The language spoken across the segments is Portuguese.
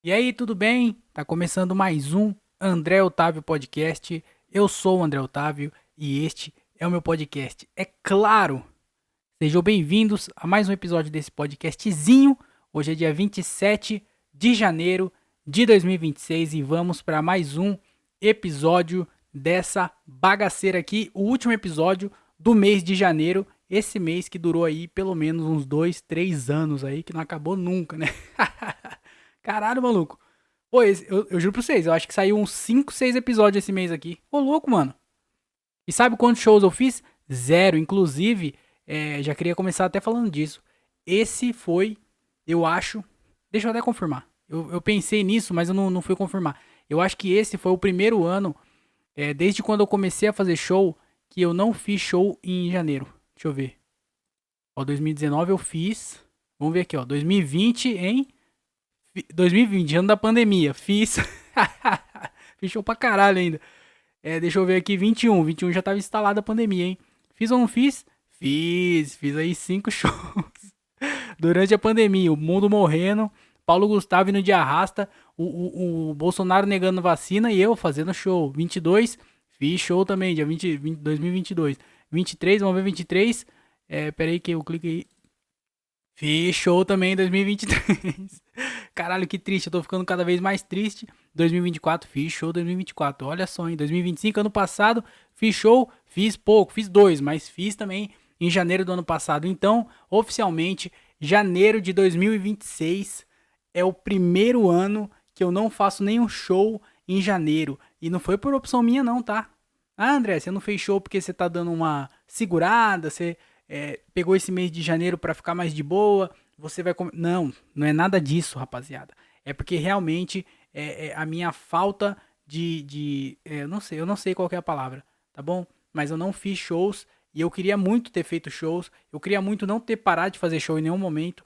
E aí, tudo bem? Tá começando mais um André Otávio Podcast. Eu sou o André Otávio e este é o meu podcast. É claro! Sejam bem-vindos a mais um episódio desse podcastzinho. Hoje é dia 27 de janeiro de 2026 e vamos para mais um episódio dessa bagaceira aqui. O último episódio do mês de janeiro. Esse mês que durou aí pelo menos uns 2, 3 anos aí, que não acabou nunca, né? Caralho, maluco. Pô, eu juro pra vocês, eu acho que saiu uns 5, 6 episódios esse mês aqui. Ô, louco, mano. E sabe quantos shows eu fiz? Zero. Inclusive, já queria começar até falando disso. Esse foi, eu acho. Deixa eu até confirmar. Eu pensei nisso, mas eu não fui confirmar. Eu acho que esse foi o primeiro ano, desde quando eu comecei a fazer show, que eu não fiz show em janeiro. Deixa eu ver. Ó, 2019 eu fiz. Vamos ver aqui, ó. 2020, hein? 2020, ano da pandemia. Fiz. Fiz show pra caralho ainda. Deixa eu ver aqui, 21. 21 já tava instalada a pandemia, hein? Fiz ou não fiz? Fiz. Fiz aí 5 shows. Durante a pandemia, o mundo morrendo, Paulo Gustavo indo de arrasta, o Bolsonaro negando vacina e eu fazendo show. 22, fiz show também, dia 20, 2022. 23, vamos ver 23. Pera aí que eu clico aí. Fiz show também em 2023. Caralho, que triste. Eu tô ficando cada vez mais triste. 2024, fiz show 2024. Olha só, em 2025, ano passado, fiz show, fiz pouco, fiz dois, mas fiz também em janeiro do ano passado. Então, oficialmente, janeiro de 2026 é o primeiro ano que eu não faço nenhum show em janeiro. E não foi por opção minha, não, tá? Ah, André, você não fez show porque você tá dando uma segurada, você pegou esse mês de janeiro pra ficar mais de boa, você vai comer. Não, não é nada disso, rapaziada. É porque realmente a minha falta eu não sei qual que é a palavra, tá bom? Mas eu não fiz shows e eu queria muito ter feito shows, eu queria muito não ter parado de fazer show em nenhum momento,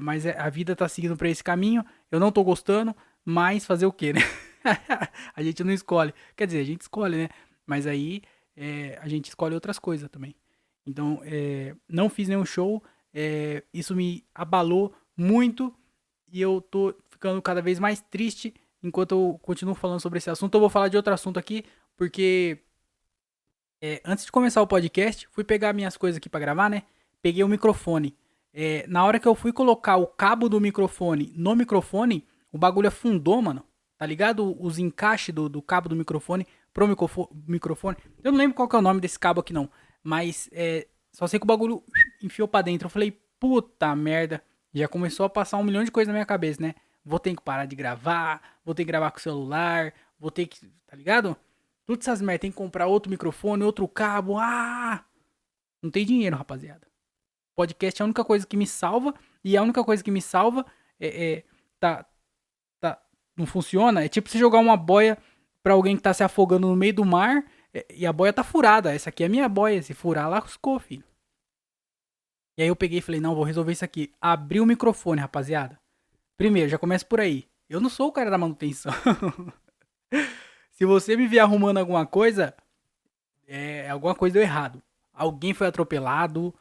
mas a vida tá seguindo pra esse caminho, eu não tô gostando, mas fazer o quê, né? A gente não escolhe. Quer dizer, a gente escolhe, né? Mas aí a gente escolhe outras coisas também. Então, não fiz nenhum show, isso me abalou muito e eu tô ficando cada vez mais triste enquanto eu continuo falando sobre esse assunto. Eu vou falar de outro assunto aqui, porque antes de começar o podcast, fui pegar minhas coisas aqui pra gravar, né? Peguei o microfone. Na hora que eu fui colocar o cabo do microfone no microfone, o bagulho afundou, mano. Tá ligado? Os encaixes do cabo do microfone pro microfone. Eu não lembro qual que é o nome desse cabo aqui, não. Mas só sei que o bagulho enfiou pra dentro. Eu falei, puta merda. Já começou a passar um milhão de coisas na minha cabeça, né? Vou ter que parar de gravar, vou ter que gravar com o celular, vou ter que. Tá ligado? Todas essas merdas, tem que comprar outro microfone, outro cabo. Ah! Não tem dinheiro, rapaziada. Podcast é a única coisa que me salva. E a única coisa que me salva tá, tá, não funciona. É tipo você jogar uma boia pra alguém que tá se afogando no meio do mar e a boia tá furada. Essa aqui é a minha boia. Se furar, lascou, filho. E aí eu peguei e falei, não, vou resolver isso aqui. Abri o microfone, rapaziada. Primeiro, já começa por aí. Eu não sou o cara da manutenção. Se você me ver arrumando alguma coisa, alguma coisa deu errado. Alguém foi atropelado,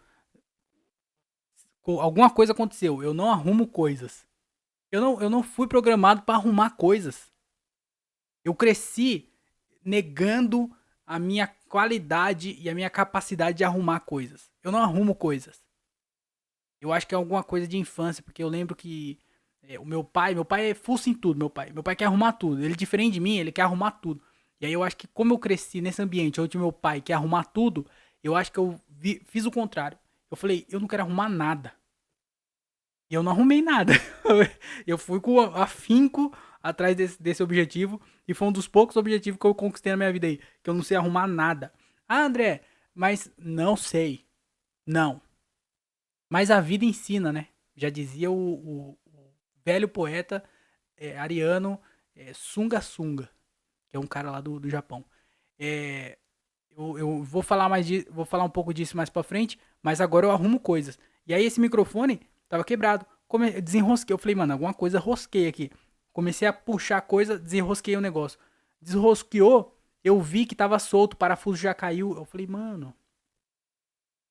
alguma coisa aconteceu. Eu não arrumo coisas. Eu não fui programado para arrumar coisas. Eu cresci negando a minha qualidade e a minha capacidade de arrumar coisas. Eu não arrumo coisas. Eu acho que é alguma coisa de infância, porque eu lembro que o meu pai é fuça em tudo, meu pai quer arrumar tudo. Ele é diferente de mim, ele quer arrumar tudo. E aí eu acho que como eu cresci nesse ambiente onde meu pai quer arrumar tudo, eu acho que fiz o contrário. Eu falei, eu não quero arrumar nada. E eu não arrumei nada. Eu fui com afinco atrás desse objetivo. E foi um dos poucos objetivos que eu conquistei na minha vida aí. Que eu não sei arrumar nada. Ah, André, mas não sei. Não. Mas a vida ensina, né? Já dizia o velho poeta ariano Sunga Sunga, que é um cara lá do Japão. É, eu vou falar vou falar um pouco disso mais pra frente, mas agora eu arrumo coisas. E aí esse microfone tava quebrado. Desenrosquei. Eu falei, mano, alguma coisa rosquei aqui. Comecei a puxar coisa, desenrosquei o negócio. Desrosqueou, eu vi que tava solto, o parafuso já caiu. Eu falei, mano,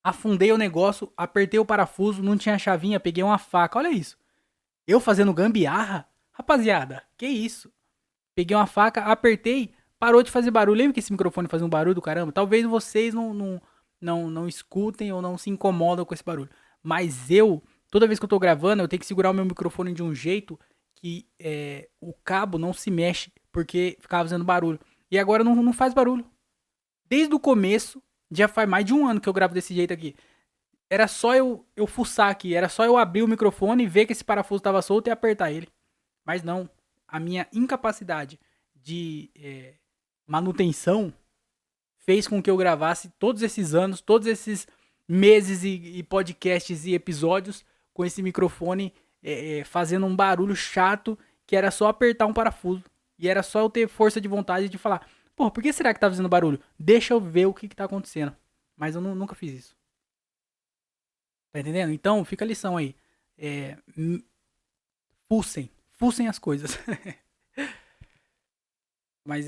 afundei o negócio, apertei o parafuso, não tinha chavinha, peguei uma faca. Olha isso. Eu fazendo gambiarra? Rapaziada, que isso? Peguei uma faca, apertei, parou de fazer barulho. Lembra que esse microfone fazia um barulho do caramba? Talvez vocês não escutem ou não se incomodam com esse barulho. Mas eu, toda vez que eu tô gravando, eu tenho que segurar o meu microfone de um jeito que o cabo não se mexe, porque ficava fazendo barulho. E agora não faz barulho. Desde o começo, já faz mais de um ano que eu gravo desse jeito aqui. Era só eu fuçar aqui, era só eu abrir o microfone e ver que esse parafuso estava solto e apertar ele. Mas não, a minha incapacidade de manutenção fez com que eu gravasse todos esses anos, todos esses meses e podcasts e episódios com esse microfone fazendo um barulho chato que era só apertar um parafuso. E era só eu ter força de vontade de falar, pô, por que será que tá fazendo barulho? Deixa eu ver o que tá acontecendo. Mas eu nunca fiz isso. Tá entendendo? Então, fica a lição aí. Fuçem as coisas. Mas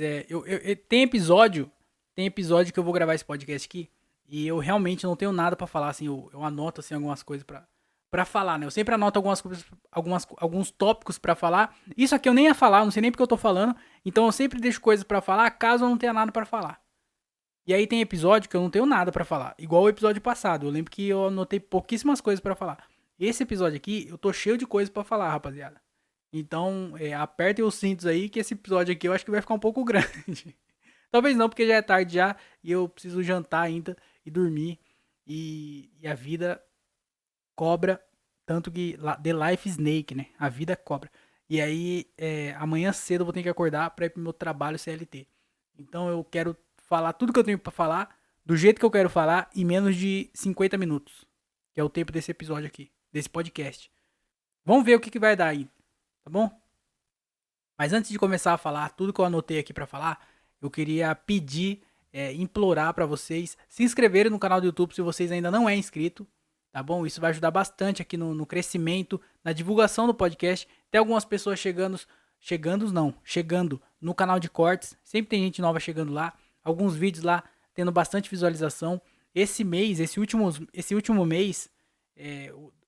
tem episódio que eu vou gravar esse podcast aqui e eu realmente não tenho nada pra falar, assim, eu anoto, assim, algumas coisas pra falar, né? Eu sempre anoto algumas coisas, alguns tópicos pra falar. Isso aqui eu nem ia falar, não sei nem porque eu tô falando, então eu sempre deixo coisas pra falar caso eu não tenha nada pra falar. E aí tem episódio que eu não tenho nada pra falar, igual o episódio passado, eu lembro que eu anotei pouquíssimas coisas pra falar. Esse episódio aqui, eu tô cheio de coisas pra falar, rapaziada. Então, apertem os cintos aí, que esse episódio aqui eu acho que vai ficar um pouco grande. Talvez não, porque já é tarde já e eu preciso jantar ainda e dormir. E a vida cobra, tanto que The Life Snake, né? A vida cobra. E aí, amanhã cedo eu vou ter que acordar pra ir pro meu trabalho CLT. Então eu quero falar tudo que eu tenho pra falar, do jeito que eu quero falar, em menos de 50 minutos. Que é o tempo desse episódio aqui, desse podcast. Vamos ver o que vai dar aí, tá bom? Mas antes de começar a falar tudo que eu anotei aqui pra falar, eu queria pedir, implorar pra vocês se inscreverem no canal do YouTube se vocês ainda não é inscrito, tá bom? Isso vai ajudar bastante aqui no crescimento, na divulgação do podcast. Tem algumas pessoas chegando no canal de cortes. Sempre tem gente nova chegando lá. Alguns vídeos lá tendo bastante visualização. Esse último mês,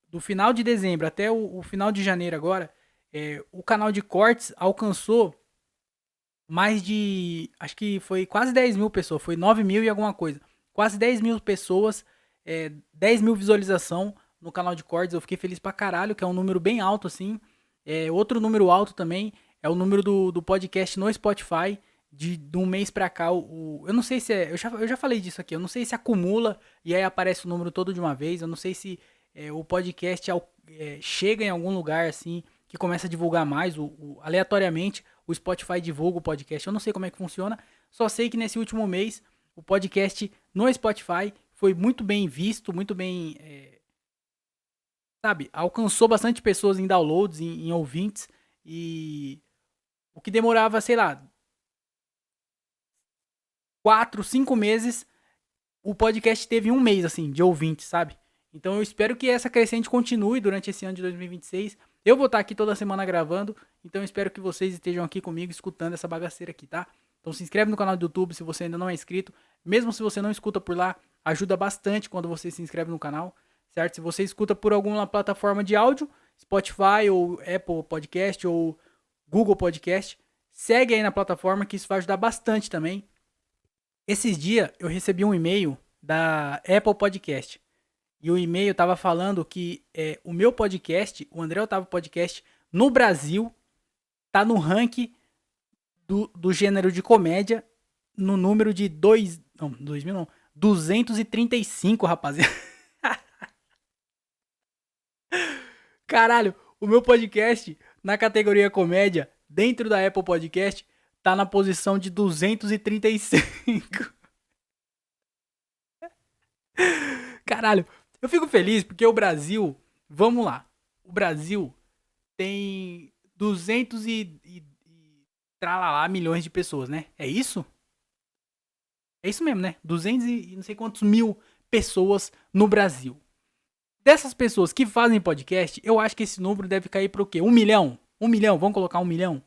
do final de dezembro até o final de janeiro agora, o canal de cortes alcançou mais de, acho que foi quase 10 mil pessoas, foi 9 mil e alguma coisa. Quase 10 mil pessoas, 10 mil visualização no canal de cortes. Eu fiquei feliz pra caralho, que é um número bem alto assim. Outro número alto também é o número do podcast no Spotify. De um mês pra cá, eu não sei se eu já falei disso aqui, eu não sei se acumula e aí aparece o número todo de uma vez. Eu não sei se o podcast chega em algum lugar assim que começa a divulgar mais, aleatoriamente o Spotify divulga o podcast. Eu não sei como é que funciona, só sei que nesse último mês o podcast no Spotify foi muito bem visto, muito bem, sabe, alcançou bastante pessoas em downloads, em ouvintes, e o que demorava, sei lá, 4, 5 meses, o podcast teve um mês, assim, de ouvintes, sabe? Então eu espero que essa crescente continue durante esse ano de 2026. Eu vou estar aqui toda semana gravando, então eu espero que vocês estejam aqui comigo escutando essa bagaceira aqui, tá? Então se inscreve no canal do YouTube se você ainda não é inscrito. Mesmo se você não escuta por lá, ajuda bastante quando você se inscreve no canal, certo? Se você escuta por alguma plataforma de áudio, Spotify ou Apple Podcast ou Google Podcast, segue aí na plataforma que isso vai ajudar bastante também. Esses dias eu recebi um e-mail da Apple Podcast. E o e-mail tava falando que o meu podcast, o André Otávio Podcast, no Brasil, tá no ranking do gênero de comédia no número de 235, rapaziada. Caralho, o meu podcast na categoria comédia, dentro da Apple Podcast, tá na posição de 235. Caralho, eu fico feliz porque o Brasil, vamos lá, o Brasil tem 200 e tralalá milhões de pessoas, né? É isso? É isso mesmo, né? 200 e não sei quantos mil pessoas no Brasil. Dessas pessoas que fazem podcast, eu acho que esse número deve cair para o quê? 1 milhão? 1 milhão, vamos colocar 1 milhão?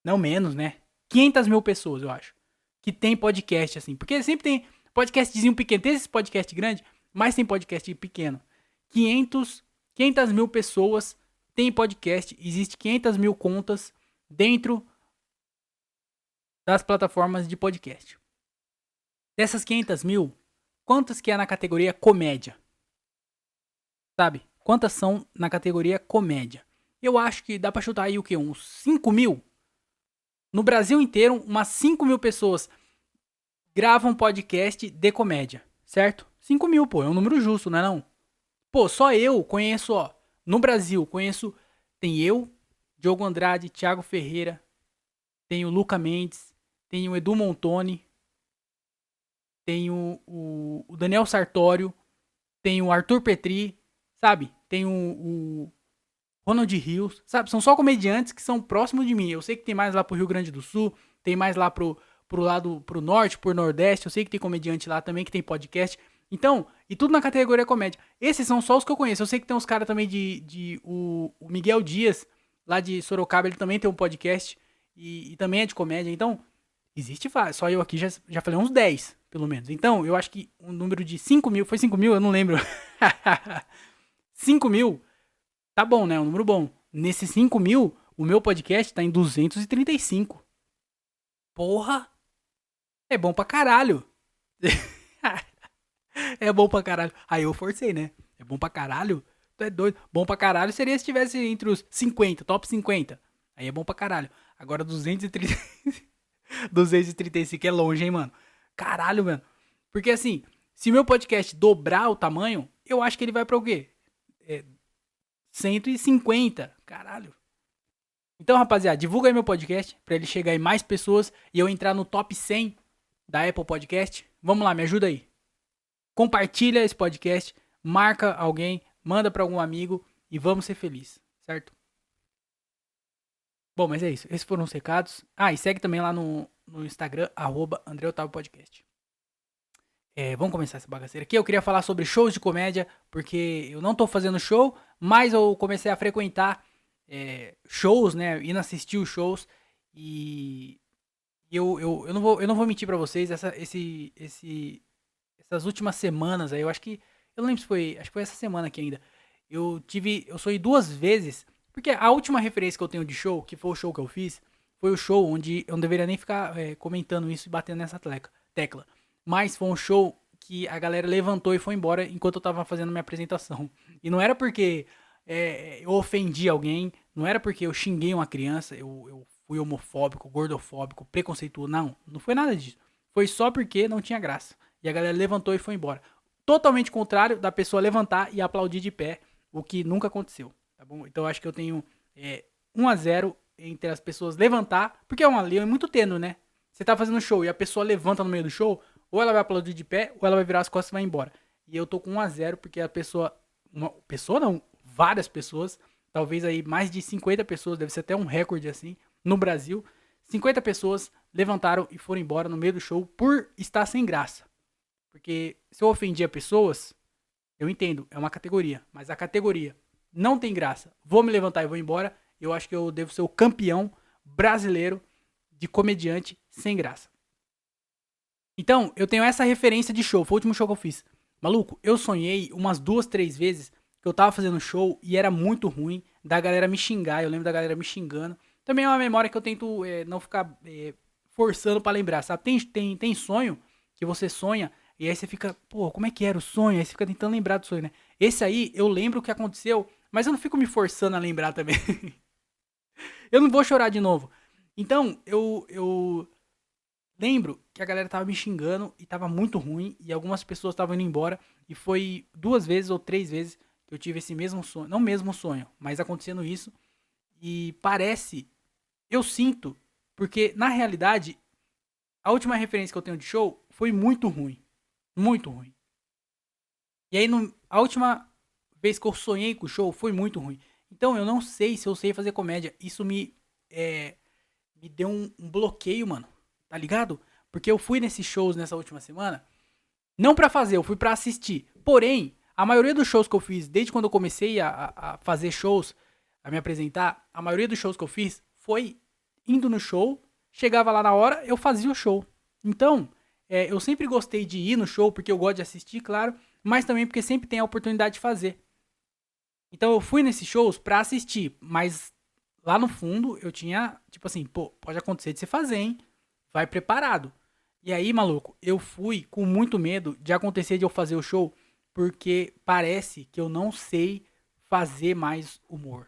Não menos, né? 500 mil pessoas, eu acho. Que tem podcast, assim. Porque sempre tem podcastzinho pequeno. Tem esse podcast grande, mas tem podcast pequeno. 500 mil pessoas tem podcast, existe 500 mil contas dentro das plataformas de podcast. Dessas 500 mil, quantas que é na categoria comédia? Sabe? Quantas são na categoria comédia? Eu acho que dá pra chutar aí o quê? Uns 5 mil? No Brasil inteiro, umas 5 mil pessoas gravam podcast de comédia, certo? 5 mil, pô, é um número justo, não é não? Pô, só eu conheço, ó, no Brasil, tem eu, Diogo Andrade, Thiago Ferreira, tem o Luca Mendes, tem o Edu Montoni, tem o Daniel Sartório, tem o Arthur Petri, sabe? Tem o Ronald Rios, sabe? São só comediantes que são próximos de mim. Eu sei que tem mais lá pro Rio Grande do Sul, tem mais lá pro lado, pro norte, pro nordeste. Eu sei que tem comediante lá também que tem podcast. Então, e tudo na categoria comédia. Esses são só os que eu conheço. Eu sei que tem uns caras também o Miguel Dias, lá de Sorocaba, ele também tem um podcast e também é de comédia. Então, existe vários. Só eu aqui já falei uns 10, pelo menos. Então, eu acho que um número de 5 mil, foi 5 mil? Eu não lembro. 5 mil, tá bom, né? Um número bom. Nesses 5 mil, o meu podcast tá em 235. Porra! É bom pra caralho. É bom pra caralho. Aí eu forcei, né? É bom pra caralho? Tu é doido. Bom pra caralho seria se tivesse entre os 50, top 50. Aí é bom pra caralho. Agora 230... 235 é longe, hein, mano? Caralho, mano. Porque assim, se meu podcast dobrar o tamanho, eu acho que ele vai pra o quê? 150. Caralho. Então, rapaziada, divulga aí meu podcast pra ele chegar em mais pessoas e eu entrar no top 100 da Apple Podcast. Vamos lá, me ajuda aí. Compartilha esse podcast, marca alguém, manda pra algum amigo e vamos ser felizes, certo? Bom, mas é isso. Esses foram os recados. Ah, e segue também lá no Instagram, @AndreOtavioPodcast. Vamos começar essa bagaceira aqui. Eu queria falar sobre shows de comédia, porque eu não tô fazendo show, mas eu comecei a frequentar shows, né? Indo assistir os shows. E eu não vou mentir pra vocês, essas últimas semanas aí, eu acho que. Eu não lembro se foi. Acho que foi essa semana aqui ainda. Eu sonhei 2 vezes. Porque a última referência que eu tenho de show, que foi o show que eu fiz, foi o show onde eu não deveria nem ficar comentando isso e batendo nessa tecla. Mas foi um show que a galera levantou e foi embora enquanto eu tava fazendo minha apresentação. E não era porque eu ofendi alguém, não era porque eu xinguei uma criança, eu fui homofóbico, gordofóbico, preconceituoso. Não foi nada disso. Foi só porque não tinha graça. E a galera levantou e foi embora. Totalmente contrário da pessoa levantar e aplaudir de pé, o que nunca aconteceu. Tá bom? Então eu acho que eu tenho 1-0 entre as pessoas levantar, porque é uma linha muito tênue, né? Você tá fazendo show e a pessoa levanta no meio do show, ou ela vai aplaudir de pé, ou ela vai virar as costas e vai embora. E eu tô com 1-0 porque a pessoa, várias pessoas, talvez aí mais de 50 pessoas, deve ser até um recorde assim, no Brasil, 50 pessoas levantaram e foram embora no meio do show por estar sem graça. Porque se eu ofendia pessoas, eu entendo, é uma categoria, mas a categoria não tem graça, vou me levantar e vou embora, eu acho que eu devo ser o campeão brasileiro de comediante sem graça. Então, eu tenho essa referência de show, foi o último show que eu fiz. Maluco, eu sonhei umas 2, 3 vezes que eu tava fazendo show e era muito ruim, da galera me xingar, eu lembro da galera me xingando. Também é uma memória que eu tento não ficar forçando pra lembrar, sabe? Tem sonho que você sonha e aí você fica, pô, como é que era o sonho? Aí você fica tentando lembrar do sonho, né? Esse aí, eu lembro o que aconteceu, mas eu não fico me forçando a lembrar também. Eu não vou chorar de novo. Então, eu lembro que a galera tava me xingando e tava muito ruim e algumas pessoas estavam indo embora e foi 2 vezes ou 3 vezes que eu tive esse mesmo sonho, não mesmo sonho, mas acontecendo isso e parece, eu sinto, porque na realidade a última referência que eu tenho de show foi muito ruim, muito ruim. E aí a última vez que eu sonhei com o show foi muito ruim. Então eu não sei se eu sei fazer comédia. Isso me deu um bloqueio, mano. Tá ligado? Porque eu fui nesses shows nessa última semana. Não pra fazer, eu fui pra assistir. Porém, a maioria dos shows que eu fiz, desde quando eu comecei a fazer shows, a me apresentar, a maioria dos shows que eu fiz foi indo no show, chegava lá na hora, eu fazia o show. Então, eu sempre gostei de ir no show, porque eu gosto de assistir, claro, mas também porque sempre tem a oportunidade de fazer. Então eu fui nesses shows pra assistir, mas lá no fundo eu tinha, tipo assim, pô, pode acontecer de você fazer, hein? Vai preparado. E aí, maluco, eu fui com muito medo de acontecer de eu fazer o show, porque parece que eu não sei fazer mais humor.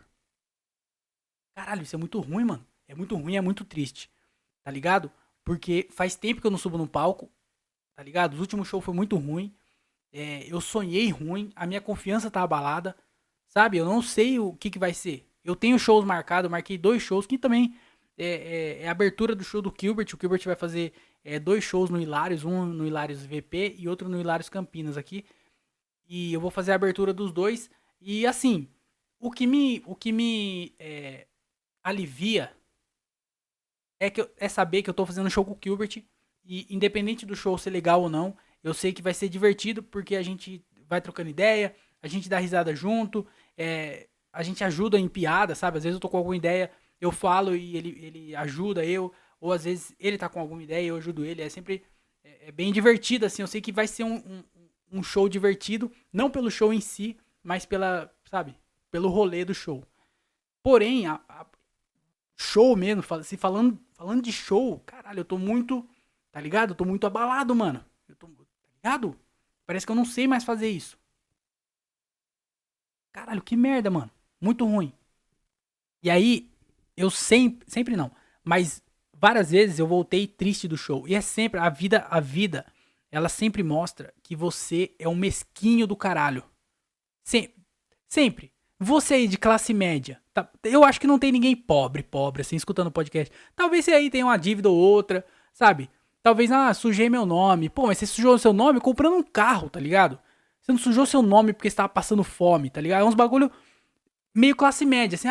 Caralho, isso é muito ruim, mano. É muito ruim, é muito triste, tá ligado? Porque faz tempo que eu não subo no palco, tá ligado? Os últimos shows foi muito ruim. Eu sonhei ruim, a minha confiança tá abalada, sabe? Eu não sei o que vai ser. Eu tenho shows marcados, eu marquei 2 shows que também é a abertura do show do Gilbert. O Gilbert vai fazer 2 shows no Hilários, um no Hilários VP e outro no Hilários Campinas aqui. E eu vou fazer a abertura dos dois. E assim, o que me alivia é saber que eu tô fazendo show com o Gilbert. E independente do show ser legal ou não, eu sei que vai ser divertido porque a gente vai trocando ideia, a gente dá risada junto, a gente ajuda em piada, sabe? Às vezes eu tô com alguma ideia, eu falo e ele ajuda eu, ou às vezes ele tá com alguma ideia e eu ajudo ele. É sempre bem divertido, assim. Eu sei que vai ser um show divertido, não pelo show em si, mas sabe, pelo rolê do show. Porém, show mesmo, se falando de show, caralho, eu tô muito, tá ligado? Eu tô muito abalado, mano. Tá ligado? Parece que eu não sei mais fazer isso. Caralho, que merda, mano. Muito ruim. E aí, eu sempre não, mas várias vezes eu voltei triste do show. E é sempre, a vida, ela sempre mostra que você é um mesquinho do caralho. Sempre. Sempre. Você aí de classe média. Tá? Eu acho que não tem ninguém pobre, assim, escutando o podcast. Talvez você aí tenha uma dívida ou outra, sabe? Talvez, sujei meu nome. Pô, mas você sujou seu nome comprando um carro, tá ligado? Você não sujou seu nome porque você tava passando fome, tá ligado? É uns bagulho meio classe média, assim,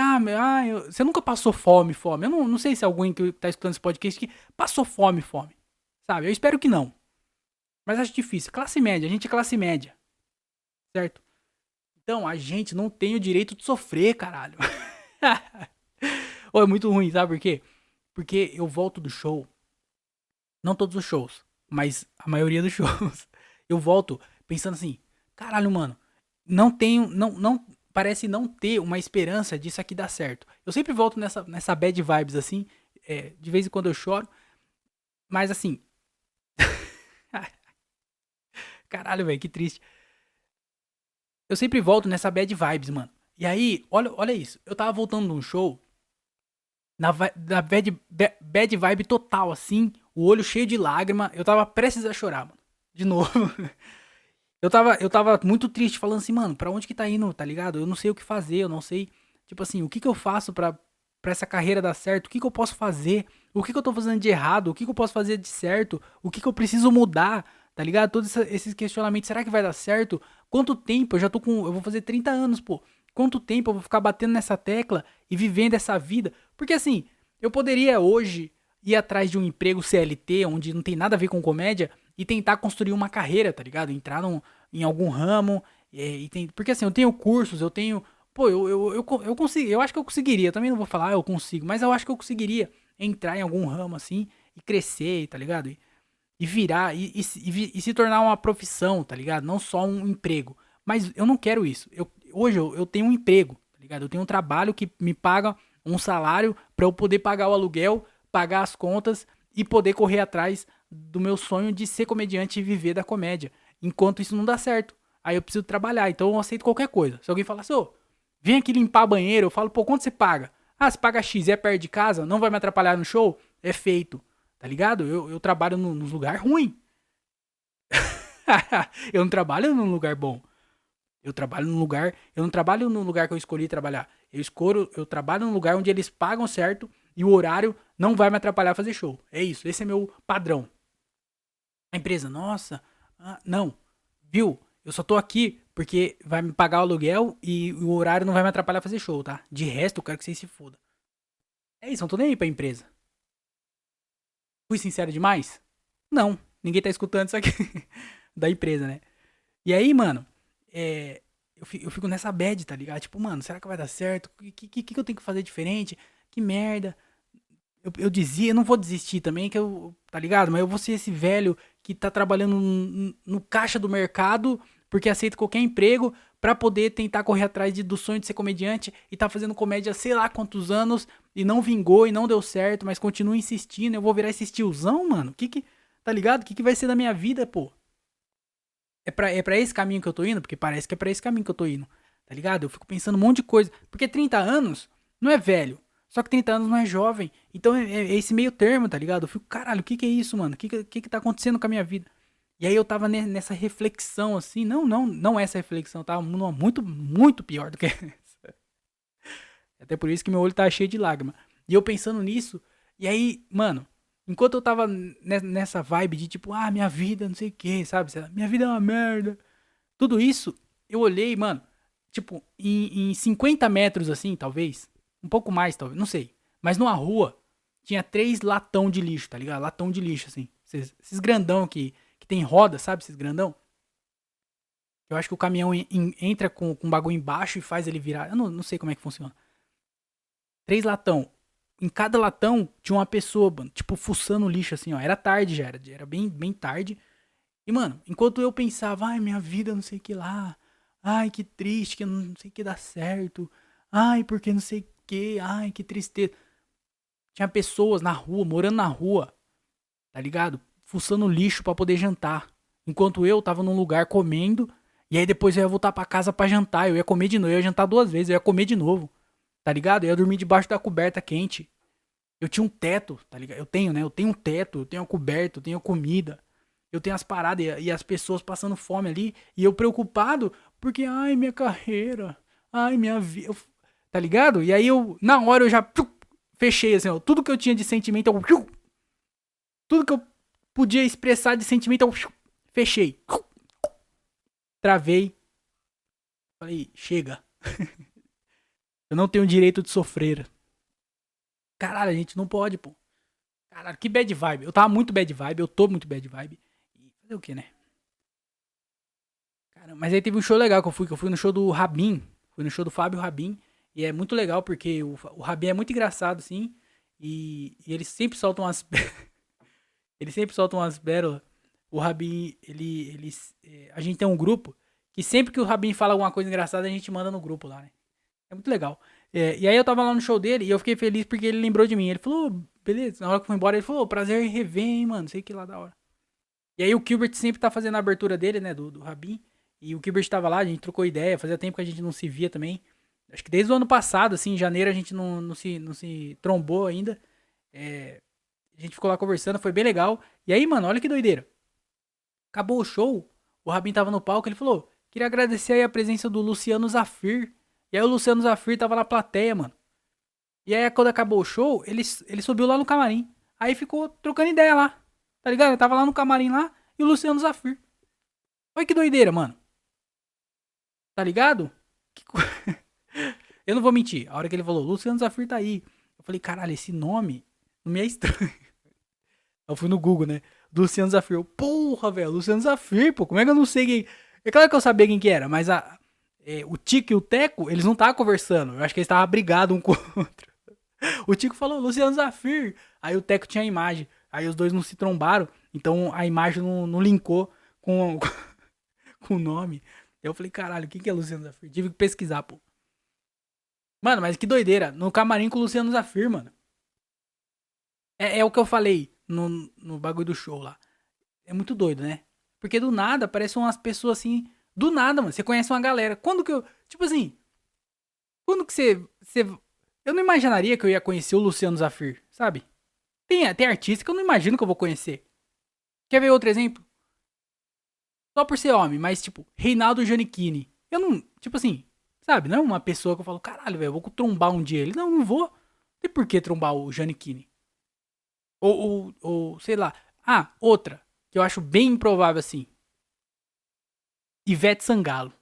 você nunca passou fome. Eu não sei se alguém que tá escutando esse podcast que passou fome, sabe? Eu espero que não. Mas acho difícil. Classe média, a gente é classe média, certo? Então, a gente não tem o direito de sofrer, caralho. Ô, é muito ruim, sabe por quê? Porque eu volto do show, não todos os shows, mas a maioria dos shows. Eu volto pensando assim, caralho, mano, não tenho, não, parece não ter uma esperança disso aqui dar certo. Eu sempre volto nessa bad vibes assim, de vez em quando eu choro, mas assim, caralho, velho, que triste. Eu sempre volto nessa bad vibes, mano. E aí, olha isso, eu tava voltando num show na bad vibe total, assim, o olho cheio de lágrima, eu tava prestes a chorar, mano. De novo. Eu tava muito triste, falando assim, mano, pra onde que tá indo, tá ligado? Eu não sei o que fazer, eu não sei, tipo assim, o que que eu faço pra essa carreira dar certo? O que que eu posso fazer? O que que eu tô fazendo de errado? O que que eu posso fazer de certo? O que que eu preciso mudar, tá ligado? Todos esses questionamentos, será que vai dar certo? Quanto tempo? Eu vou fazer 30 anos, pô. Quanto tempo eu vou ficar batendo nessa tecla e vivendo essa vida? Porque assim, eu poderia hoje ir atrás de um emprego CLT, onde não tem nada a ver com comédia, e tentar construir uma carreira, tá ligado? Entrar em algum ramo, porque assim, eu tenho cursos, eu tenho. Pô, eu consigo, eu acho que eu conseguiria, também não vou falar, eu consigo, mas eu acho que eu conseguiria entrar em algum ramo assim e crescer, tá ligado? E virar, e se tornar uma profissão, tá ligado? Não só um emprego. Mas eu não quero isso. Hoje eu tenho um emprego, tá ligado? Eu tenho um trabalho que me paga um salário pra eu poder pagar o aluguel, pagar as contas e poder correr atrás do meu sonho de ser comediante e viver da comédia. Enquanto isso não dá certo. Aí eu preciso trabalhar, então eu aceito qualquer coisa. Se alguém falar assim, ô, vem aqui limpar banheiro, eu falo, pô, quanto você paga? Ah, você paga X, é perto de casa, não vai me atrapalhar no show? É feito. Tá ligado? Eu trabalho nos lugares ruins. Eu não trabalho num lugar bom. Eu trabalho num lugar. Eu não trabalho no lugar que eu escolhi trabalhar. Eu trabalho num lugar onde eles pagam certo e o horário não vai me atrapalhar a fazer show. É isso. Esse é meu padrão. A empresa, nossa, não. Viu? Eu só tô aqui porque vai me pagar o aluguel e o horário não vai me atrapalhar a fazer show, tá? De resto, eu quero que vocês se fodam. É isso, não tô nem aí pra empresa. Fui sincero demais? Não. Ninguém tá escutando isso aqui da empresa, né? E aí, mano, eu fico nessa bad, tá ligado? Tipo, mano, será que vai dar certo? O que eu tenho que fazer diferente? Que merda. Eu dizia, eu não vou desistir também, tá ligado? Mas eu vou ser esse velho que tá trabalhando no caixa do mercado porque aceita qualquer emprego, pra poder tentar correr atrás do sonho de ser comediante e tá fazendo comédia sei lá quantos anos e não vingou e não deu certo, mas continua insistindo, eu vou virar esse tiozão, mano? Tá ligado? O que vai ser da minha vida, pô? É pra esse caminho que eu tô indo? Porque parece que é pra esse caminho que eu tô indo, tá ligado? Eu fico pensando um monte de coisa. Porque 30 anos não é velho. Só que 30 anos não é jovem. Então é esse meio termo, tá ligado? Eu fico, caralho, o que é isso, mano? O que tá acontecendo com a minha vida? E aí eu tava nessa reflexão, assim. Não essa reflexão. Tava muito, muito pior do que essa. Até por isso que meu olho tá cheio de lágrima. E eu pensando nisso. E aí, mano, enquanto eu tava nessa vibe de tipo, minha vida, não sei o que, sabe? Minha vida é uma merda. Tudo isso, eu olhei, mano, tipo, em 50 metros assim, talvez. Um pouco mais, talvez, não sei. Mas numa rua, tinha 3 latão de lixo, tá ligado? Latão de lixo, assim. Esses grandão que tem roda, sabe? Esses grandão. Eu acho que o caminhão entra com um bagulho embaixo e faz ele virar. Eu não sei como é que funciona. 3 latão. Em cada latão tinha uma pessoa, mano, tipo, fuçando lixo, assim, ó. Era tarde já, era bem, bem tarde. E, mano, enquanto eu pensava, minha vida não sei o que lá. Ai, que triste, que não sei o que dá certo. Ai, porque não sei o que. Ai, que tristeza. Tinha pessoas na rua, morando na rua, tá ligado? Fuçando lixo pra poder jantar. Enquanto eu tava num lugar comendo. E aí depois eu ia voltar pra casa pra jantar. Eu ia comer de novo. Eu ia jantar 2 vezes. Eu ia comer de novo. Tá ligado? Eu ia dormir debaixo da coberta quente. Eu tinha um teto, tá ligado? Eu tenho, né? Eu tenho um teto, eu tenho uma coberta, eu tenho comida. Eu tenho as paradas e as pessoas passando fome ali. E eu preocupado porque, ai, minha carreira. Ai, minha vida. Tá ligado? E aí na hora eu já fechei, assim, ó. Tudo que eu tinha de sentimento, tudo que eu podia expressar de sentimento, eu fechei. Travei. Falei, chega. Eu não tenho direito de sofrer. Caralho, a gente não pode, pô. Caralho, que bad vibe. Eu tava muito bad vibe, eu tô muito bad vibe. E fazer o que, né? Caramba, mas aí teve um show legal que eu fui no show do Rabin. Fui no show do Fábio Rabin. E é muito legal porque o Rabin é muito engraçado, assim. E ele sempre solta umas. Ele sempre solta umas pérolas. O Rabin, a gente tem um grupo que sempre que o Rabin fala alguma coisa engraçada, a gente manda no grupo lá, né? É muito legal. E aí eu tava lá no show dele e eu fiquei feliz porque ele lembrou de mim. Ele falou, beleza, na hora que eu fui embora, ele falou, prazer em rever, hein, mano, sei que lá da hora. E aí o Gilbert sempre tá fazendo a abertura dele, né, do Rabin. E o Gilbert tava lá, a gente trocou ideia, fazia tempo que a gente não se via também. Acho que desde o ano passado, assim, em janeiro a gente não se trombou ainda. É, a gente ficou lá conversando, foi bem legal. E aí, mano, olha que doideira. Acabou o show, o Rabin tava no palco, ele falou, queria agradecer aí a presença do Luciano Zafir. E aí o Luciano Zafir tava na plateia, mano. E aí quando acabou o show, ele subiu lá no camarim. Aí ficou trocando ideia lá. Tá ligado? Ele tava lá no camarim lá e o Luciano Zafir. Olha que doideira, mano. Tá ligado? Eu não vou mentir. A hora que ele falou, Luciano Zafir tá aí. Eu falei, caralho, esse nome não me é estranho. Eu fui no Google, né? Luciano Zafir. Eu, porra, velho, Luciano Zafir, pô. Como é que eu não sei quem. É claro que eu sabia quem que era, mas o Tico e o Teco, eles não estavam conversando. Eu acho que eles estavam brigados um com o outro. O Tico falou, Luciano Zafir. Aí o Teco tinha a imagem. Aí os dois não se trombaram. Então a imagem não linkou com, com o nome. Eu falei, caralho, quem que é Luciano Zafir? Tive que pesquisar, pô. Mano, mas que doideira. No camarim com o Luciano Zafir, mano. É o que eu falei no bagulho do show lá. É muito doido, né? Porque do nada aparecem umas pessoas assim. Do nada, mano. Você conhece uma galera. Quando que eu. Tipo assim. Quando que você. Eu não imaginaria que eu ia conhecer o Luciano Zafir, sabe? Tem artista que eu não imagino que eu vou conhecer. Quer ver outro exemplo? Só por ser homem, mas tipo, Reinaldo Giannichini. Eu não. Tipo assim. Sabe? Não é uma pessoa que eu falo, caralho, velho, eu vou trombar um dia ele. Não vou. Não tem por que trombar o Giannichini. Ou, sei lá. Outra. Que eu acho bem improvável assim. Ivete Sangalo.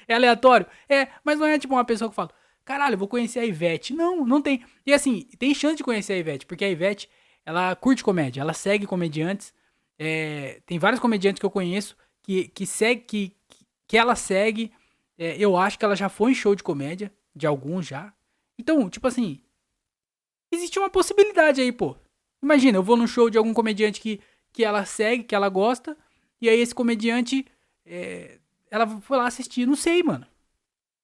É aleatório? É, mas não é tipo uma pessoa que fala, caralho, eu vou conhecer a Ivete. Não tem. E assim, tem chance de conhecer a Ivete, porque a Ivete, ela curte comédia, ela segue comediantes. Tem vários comediantes que eu conheço que segue, que ela segue. Eu acho que ela já foi em show de comédia, de alguns já. Então, tipo assim, existe uma possibilidade aí, pô. Imagina, eu vou num show de algum comediante que ela segue, que ela gosta, e aí esse comediante ela foi lá assistir, não sei, mano.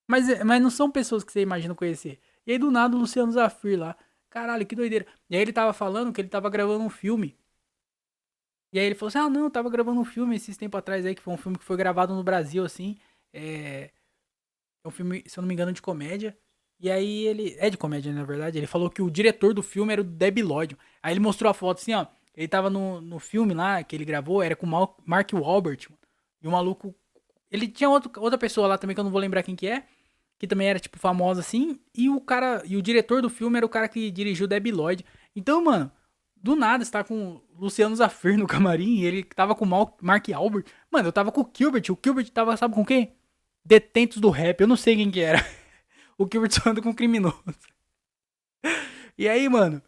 Mas não são pessoas que você imagina conhecer. E aí do nada o Luciano Zafir lá. Caralho, que doideira. E aí ele tava falando que ele tava gravando um filme. E aí ele falou assim: ah, não, eu tava gravando um filme esses tempos atrás aí, que foi um filme que foi gravado no Brasil, assim. É um filme, se eu não me engano, de comédia. E aí ele. É de comédia, na verdade. Ele falou que o diretor do filme era o Debi Lloyd. Aí ele mostrou a foto assim, ó. Ele tava no filme lá que ele gravou, era com o Mark Wahlberg. Mano. E o maluco. Ele tinha outra pessoa lá também que eu não vou lembrar quem que é. Que também era, tipo, famosa assim. E o cara. E o diretor do filme era o cara que dirigiu o Debi Lloyd. Então, mano, do nada você tá com o Luciano Zafir no camarim. E ele tava com o Mark Wahlberg. Mano, eu tava com o Gilbert. O Gilbert tava, sabe com quem? Detentos do rap. Eu não sei quem que era. O Gilbert só anda com um criminoso. E aí, mano,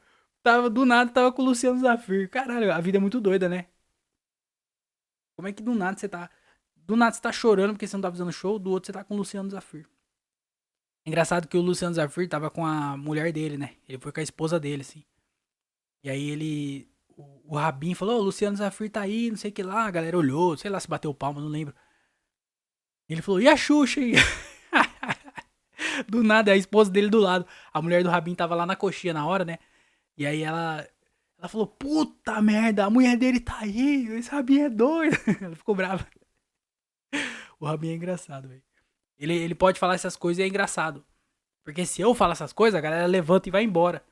do nada tava com o Luciano Zafir. Caralho, a vida é muito doida, né? Como é que do nada você tá. Do nada você tá chorando porque você não tá fazendo show, do outro você tá com o Luciano Zafir. Engraçado que o Luciano Zafir tava com a mulher dele, né? Ele foi com a esposa dele, assim. E aí ele. O Rabin falou: Ô, o Luciano Zafir tá aí, não sei o que lá. A galera olhou, sei lá se bateu palma, não lembro. Ele falou: e a Xuxa aí? Do nada, a esposa dele do lado. A mulher do Rabin tava lá na coxinha na hora, né? E aí ela falou: puta merda, a mulher dele tá aí, esse Rabin é doido. Ela ficou brava. O Rabin é engraçado, velho. Ele pode falar essas coisas e é engraçado. Porque se eu falar essas coisas, a galera levanta e vai embora.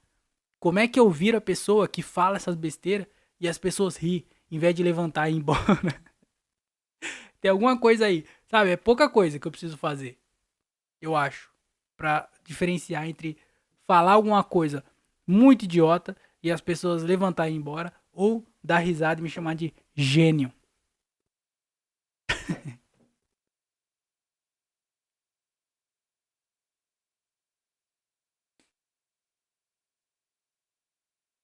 Como é que eu viro a pessoa que fala essas besteiras e as pessoas ri, em vez de levantar e ir embora? Tem alguma coisa aí, sabe? É pouca coisa que eu preciso fazer, eu acho, pra diferenciar entre falar alguma coisa muito idiota e as pessoas levantar e ir embora, ou dar risada e me chamar de gênio.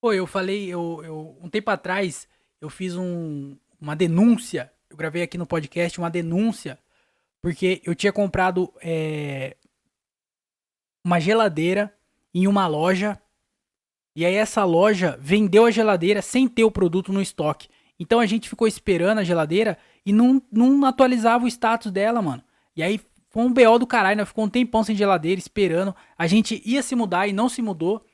Pô, eu falei, um tempo atrás, eu fiz uma denúncia. Eu gravei aqui no podcast uma denúncia, porque eu tinha comprado uma geladeira em uma loja. E aí essa loja vendeu a geladeira sem ter o produto no estoque. Então a gente ficou esperando a geladeira e não atualizava o status dela, mano. E aí foi um BO do caralho, né? Ficou um tempão sem geladeira, esperando. A gente ia se mudar e não se mudou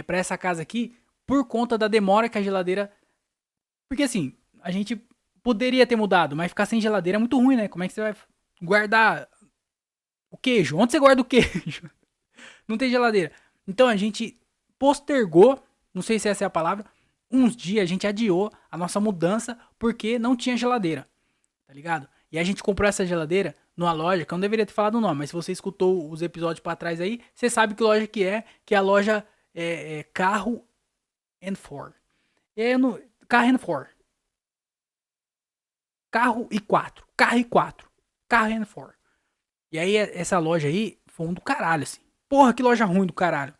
pra essa casa aqui por conta da demora que a geladeira. Porque assim, a gente poderia ter mudado, mas ficar sem geladeira é muito ruim, né? Como é que você vai guardar o queijo? Onde você guarda o queijo? Não tem geladeira. Então a gente postergou, não sei se essa é a palavra, uns dias a gente adiou a nossa mudança porque não tinha geladeira, tá ligado? E a gente comprou essa geladeira numa loja, que eu não deveria ter falado o nome, mas se você escutou os episódios pra trás aí, você sabe que loja que é a loja Carro and Ford. Carro and Ford. Carro e 4. Carro e 4. Carro and Ford. E aí essa loja aí foi um do caralho, assim. Porra, que loja ruim do caralho.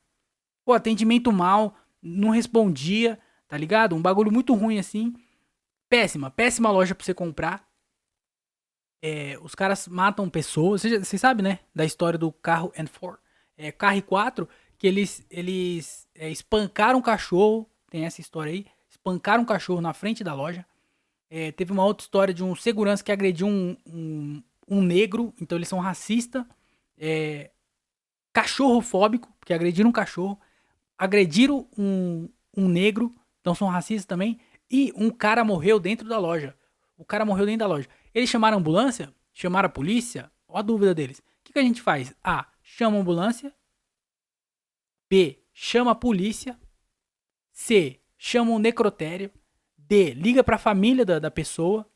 Pô, atendimento mal, não respondia, tá ligado? Um bagulho muito ruim assim. Péssima loja pra você comprar. Os caras matam pessoas. Você sabe, né? Da história do carro and four. Carro e 4, que eles espancaram um cachorro. Tem essa história aí. Espancaram um cachorro na frente da loja. Teve uma outra história de um segurança que agrediu um negro. Então eles são racistas. Cachorrofóbico, porque agrediram um cachorro. Agrediram um negro, então são racistas também. E um cara morreu dentro da loja. O cara morreu dentro da loja. Eles chamaram a ambulância? Chamaram a polícia? Olha a dúvida deles. O que a gente faz? A. Chama a ambulância. B. Chama a polícia. C. Chama o necrotério. D. Liga pra família da pessoa.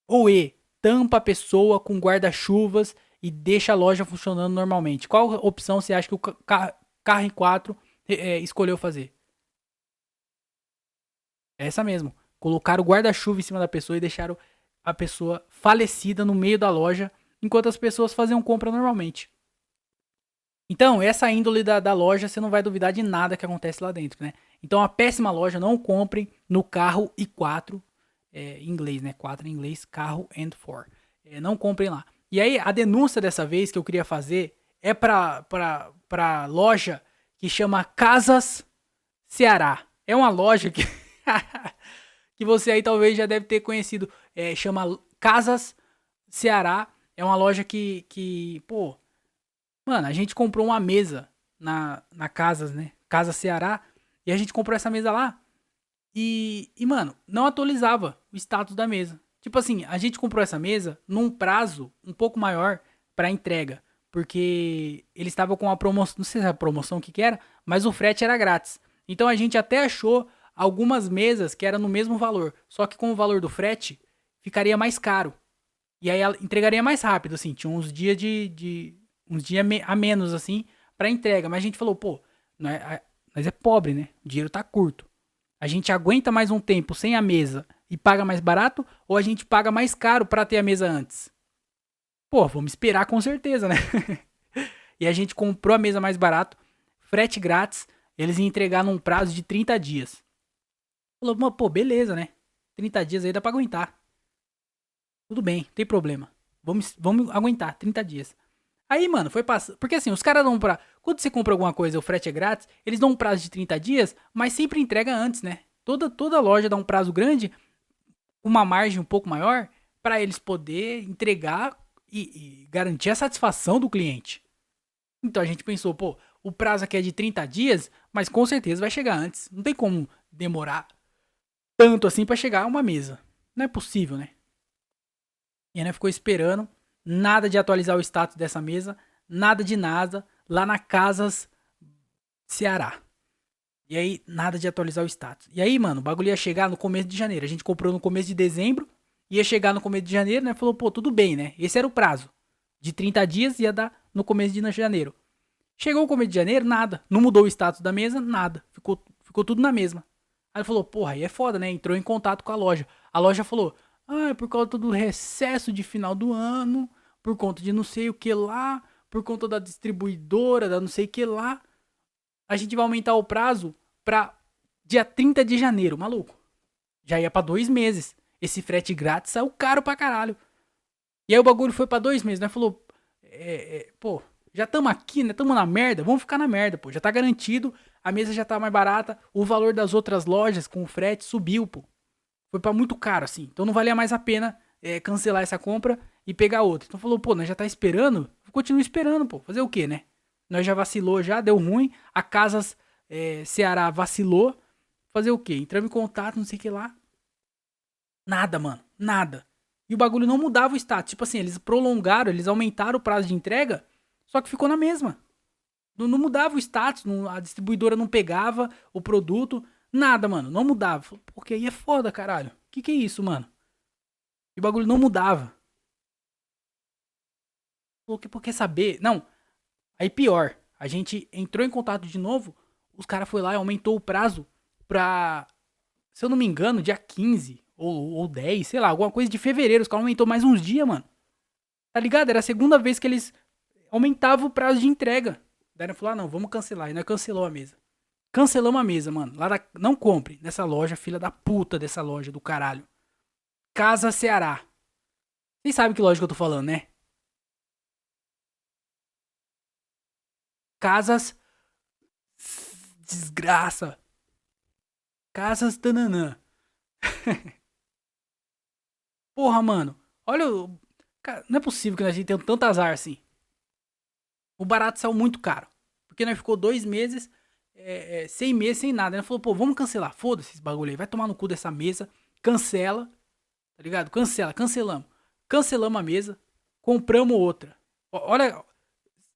Ou E. Tampa a pessoa com guarda-chuvas e deixa a loja funcionando normalmente. Qual opção você acha que o carro em 4 escolheu fazer? É essa mesmo. Colocaram o guarda-chuva em cima da pessoa e deixaram a pessoa falecida no meio da loja, enquanto as pessoas faziam compra normalmente. Então, essa índole da loja, você não vai duvidar de nada que acontece lá dentro, né? Então, a péssima loja, não comprem no carro e 4, em inglês, né? 4 em inglês, carro and 4. Não comprem lá. E aí, a denúncia dessa vez que eu queria fazer é pra loja que chama Casas Ceará. É uma loja que que você aí talvez já deve ter conhecido. Chama Casas Ceará. É uma loja pô, mano, a gente comprou uma mesa na Casas, né? Casa Ceará. E a gente comprou essa mesa lá. Mano, não atualizava o status da mesa. Tipo assim, a gente comprou essa mesa num prazo um pouco maior pra entrega. Porque eles estavam com uma promoção, não sei se era promoção o que era, mas o frete era grátis. Então a gente até achou algumas mesas que eram no mesmo valor. Só que com o valor do frete, ficaria mais caro. E aí ela entregaria mais rápido, assim. Tinha uns dias uns dias a menos, assim, pra entrega. Mas a gente falou, pô, nós é pobre, né? O dinheiro tá curto. A gente aguenta mais um tempo sem a mesa e paga mais barato, ou a gente paga mais caro pra ter a mesa antes? Pô, vamos esperar com certeza, né? E a gente comprou a mesa mais barato, frete grátis, eles iam entregar num prazo de 30 dias. Falou, pô, beleza, né? 30 dias aí dá pra aguentar. Tudo bem, não tem problema. Vamos aguentar 30 dias. Aí, mano, foi passando. Porque assim, os caras dão pra. Quando você compra alguma coisa, o frete é grátis, eles dão um prazo de 30 dias, mas sempre entrega antes, né? Toda loja dá um prazo grande, uma margem um pouco maior, pra eles poder entregar e garantir a satisfação do cliente. Então a gente pensou, pô, o prazo aqui é de 30 dias, mas com certeza vai chegar antes. Não tem como demorar tanto assim pra chegar a uma mesa. Não é possível, né? E ainda ficou esperando. Nada de atualizar o status dessa mesa. Nada de nada. Lá na Casas Ceará. E aí, nada de atualizar o status. E aí, mano, o bagulho ia chegar no começo de janeiro. A gente comprou no começo de dezembro. Ia chegar no começo de janeiro, né? Falou, pô, tudo bem, né? Esse era o prazo. De 30 dias ia dar no começo de janeiro. Chegou o começo de janeiro, nada. Não mudou o status da mesa, nada. Ficou tudo na mesma. Aí ele falou, porra, aí é foda, né? Entrou em contato com a loja. A loja falou, é por conta do recesso de final do ano, por conta de não sei o que lá, por conta da distribuidora, da não sei o que lá, a gente vai aumentar o prazo pra dia 30 de janeiro, maluco. Já ia pra 2 meses. Esse frete grátis saiu caro pra caralho. E aí o bagulho foi pra 2 meses, né? Falou, pô, já tamo aqui, né? Tamo na merda, vamos ficar na merda, pô. Já tá garantido, a mesa já tá mais barata, o valor das outras lojas com o frete subiu, pô. Foi pra muito caro, assim. Então não valia mais a pena cancelar essa compra e pegar outra. Então falou, pô, nós já tá esperando? Continua esperando, pô. Fazer o quê, né? Nós já vacilou, já deu ruim. A Casas Ceará vacilou. Fazer o quê? Entramos em contato, não sei o que lá. Nada, mano. Nada. E o bagulho não mudava o status. Tipo assim, eles prolongaram, eles aumentaram o prazo de entrega, só que ficou na mesma. Não mudava o status, a distribuidora não pegava o produto. Nada, mano. Não mudava. Porque aí é foda, caralho. Que é isso, mano? E o bagulho não mudava. Porque saber. Não. Aí pior. A gente entrou em contato de novo. Os caras foi lá e aumentou o prazo pra. Se eu não me engano, dia 15 ou 10, sei lá, alguma coisa de fevereiro. Os caras aumentou mais uns dias, mano. Tá ligado? Era a segunda vez que eles aumentavam o prazo de entrega. Daí ele falou: não, vamos cancelar. E nós cancelou a mesa. Cancelamos a mesa, mano. Não compre nessa loja, filha da puta dessa loja do caralho. Casa Ceará. Vocês sabem que loja que eu tô falando, né? Casas. Desgraça. Casas Tananã. Porra, mano. Olha. Cara, não é possível que a gente tenha tanto azar assim. O barato saiu muito caro. Porque nós ficou 2 meses, 6 meses, sem nada. Ele falou, pô, vamos cancelar. Foda-se esse bagulho aí. Vai tomar no cu dessa mesa. Cancela. Tá ligado? Cancelamos. Cancelamos a mesa. Compramos outra. Olha.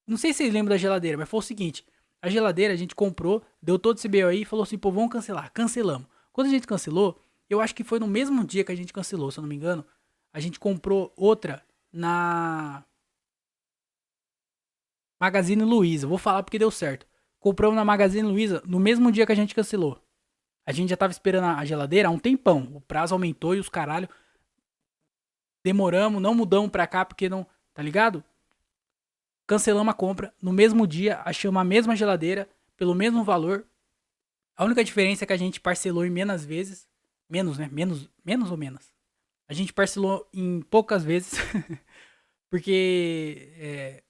Não sei se vocês lembram da geladeira, mas foi o seguinte. A geladeira a gente comprou, deu todo esse BO aí e falou assim, pô, vamos cancelar. Cancelamos. Quando a gente cancelou, eu acho que foi no mesmo dia que a gente cancelou, se eu não me engano. A gente comprou outra na Magazine Luiza. Vou falar porque deu certo. Compramos na Magazine Luiza no mesmo dia que a gente cancelou. A gente já tava esperando a geladeira há um tempão. O prazo aumentou e os caralho. Demoramos, não mudamos pra cá porque não. Tá ligado? Cancelamos a compra. No mesmo dia, achamos a mesma geladeira, pelo mesmo valor. A única diferença é que a gente parcelou em menos vezes. Menos, né? Menos ou menos? A gente parcelou em poucas vezes. Porque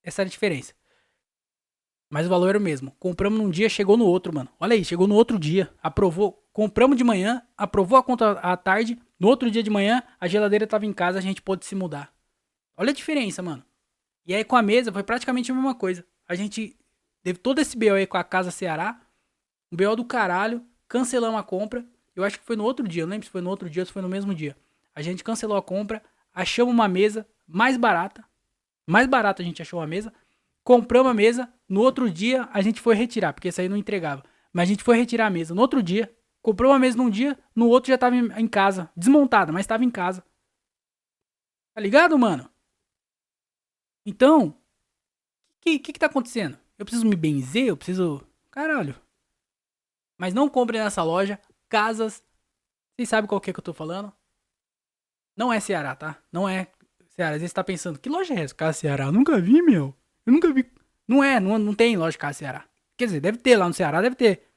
essa era a diferença. Mas o valor era o mesmo. Compramos num dia, chegou no outro, mano. Olha aí, chegou no outro dia. Aprovou. Compramos de manhã, aprovou a conta à tarde. No outro dia de manhã, a geladeira tava em casa, a gente pôde se mudar. Olha a diferença, mano. E aí com a mesa foi praticamente a mesma coisa. A gente teve todo esse BO aí com a Casa Ceará. Um BO do caralho. Cancelamos a compra. Eu acho que foi no outro dia. Eu não lembro se foi no outro dia ou se foi no mesmo dia. A gente cancelou a compra. Achamos uma mesa mais barata. Mais barata a gente achou uma mesa. Compramos a mesa. No outro dia a gente foi retirar. Porque essa aí não entregava. Mas a gente foi retirar a mesa. No outro dia. Comprou uma mesa num dia. No outro já tava em casa. Desmontada, mas tava em casa. Tá ligado, mano? Então, o que tá acontecendo? Eu preciso me benzer? Eu preciso. Caralho. Mas não compre nessa loja. Casas. Vocês sabem qual que é que eu tô falando? Não é Ceará, tá? Não é Ceará. Às vezes você tá pensando, que loja é essa? Casa Ceará? Eu nunca vi, meu. Eu nunca vi. Não é, não tem loja de Casa Ceará. Quer dizer, deve ter lá no Ceará, deve ter.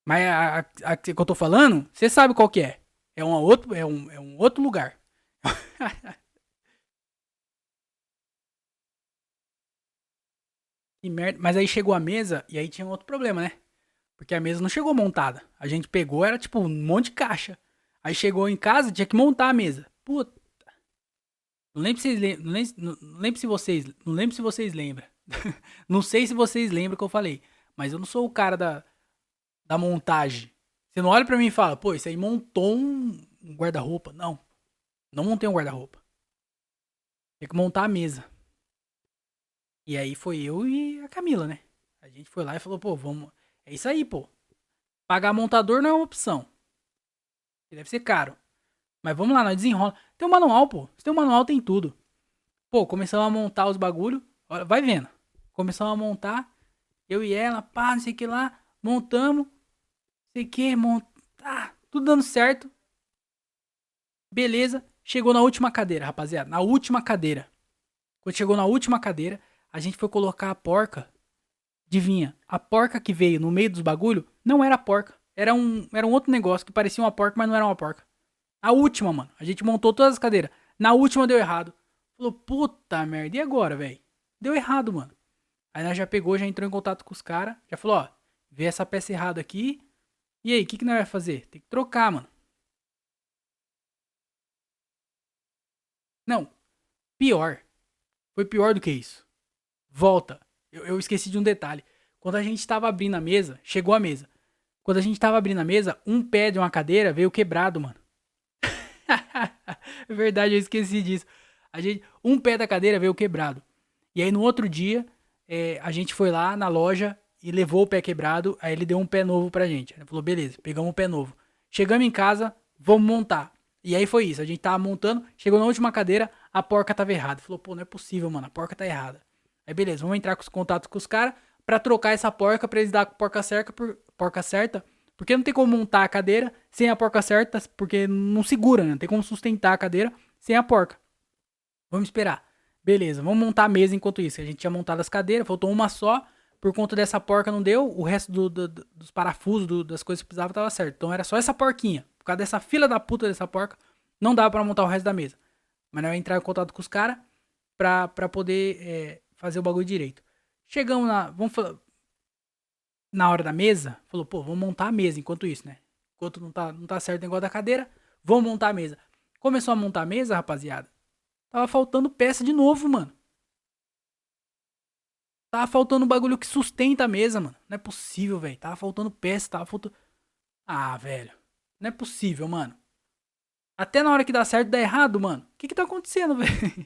Mas a que eu tô falando, você sabe qual que é. É um outro lugar. Que merda. Mas aí chegou a mesa e aí tinha um outro problema, né? Porque a mesa não chegou montada. A gente pegou, era tipo um monte de caixa. Aí chegou em casa, tinha que montar a mesa. Puta. Não lembro se vocês lembram. Não lembro se vocês. Não lembro se vocês lembram. Não sei se vocês lembram o que eu falei. Mas eu não sou o cara da montagem. Você não olha pra mim e fala, pô, isso aí montou um guarda-roupa. Não. Não montei um guarda-roupa. Tem que montar a mesa. E aí foi eu e a Camila, né? A gente foi lá e falou, pô, vamos. É isso aí, pô. Pagar montador não é uma opção. Deve ser caro. Mas vamos lá, nós desenrola. Tem um manual, pô. Se tem um manual, tem tudo. Pô, começamos a montar os bagulho. Olha, vai vendo. Começamos a montar. Eu e ela, pá, não sei o que lá. Montamos. Não sei o que, montar. Tudo dando certo. Beleza. Chegou na última cadeira, rapaziada. Na última cadeira. Quando chegou na última cadeira, a gente foi colocar a porca. Adivinha? A porca que veio no meio dos bagulho não era a porca. Era um outro negócio que parecia uma porca, mas não era uma porca. A última, mano. A gente montou todas as cadeiras. Na última deu errado. Falou, puta merda, e agora, velho? Deu errado, mano. Aí nós já pegou, já entrou em contato com os caras. Já falou, ó, vê essa peça errada aqui. E aí, o que nós vai fazer? Tem que trocar, mano. Não, pior. Foi pior do que isso. Volta. Eu esqueci de um detalhe. Quando a gente tava abrindo a mesa, chegou a mesa. Quando a gente tava abrindo a mesa, um pé de uma cadeira veio quebrado, mano. É verdade, eu esqueci disso. Um pé da cadeira veio quebrado. E aí no outro dia, a gente foi lá na loja e levou o pé quebrado. Aí ele deu um pé novo pra gente. Ele falou, beleza, pegamos um pé novo. Chegamos em casa, vamos montar. E aí foi isso, a gente tava montando, chegou na última cadeira, a porca tava errada. Falou, pô, não é possível, mano, a porca tá errada. Aí beleza, vamos entrar com os contatos com os caras pra trocar essa porca, pra eles dar a porca certa, porque não tem como montar a cadeira sem a porca certa, porque não segura, né? Não tem como sustentar a cadeira sem a porca. Vamos esperar. Beleza, vamos montar a mesa enquanto isso. A gente tinha montado as cadeiras, faltou uma só. Por conta dessa porca não deu, o resto dos parafusos, das coisas que precisava tava certo. Então era só essa porquinha. Por causa dessa fila da puta dessa porca, não dava pra montar o resto da mesa. Mas nós ia entrar em contato com os caras pra poder fazer o bagulho direito. Chegamos na hora da mesa, falou, pô, vamos montar a mesa enquanto isso, né? Enquanto não tá certo o negócio da cadeira, vamos montar a mesa. Começou a montar a mesa, rapaziada. Tava faltando peça de novo, mano. Tava faltando um bagulho que sustenta a mesa, mano. Não é possível, velho. Tava faltando peça, tava faltando. Ah, velho. Não é possível, mano. Até na hora que dá certo, dá errado, mano. O que tá acontecendo, velho?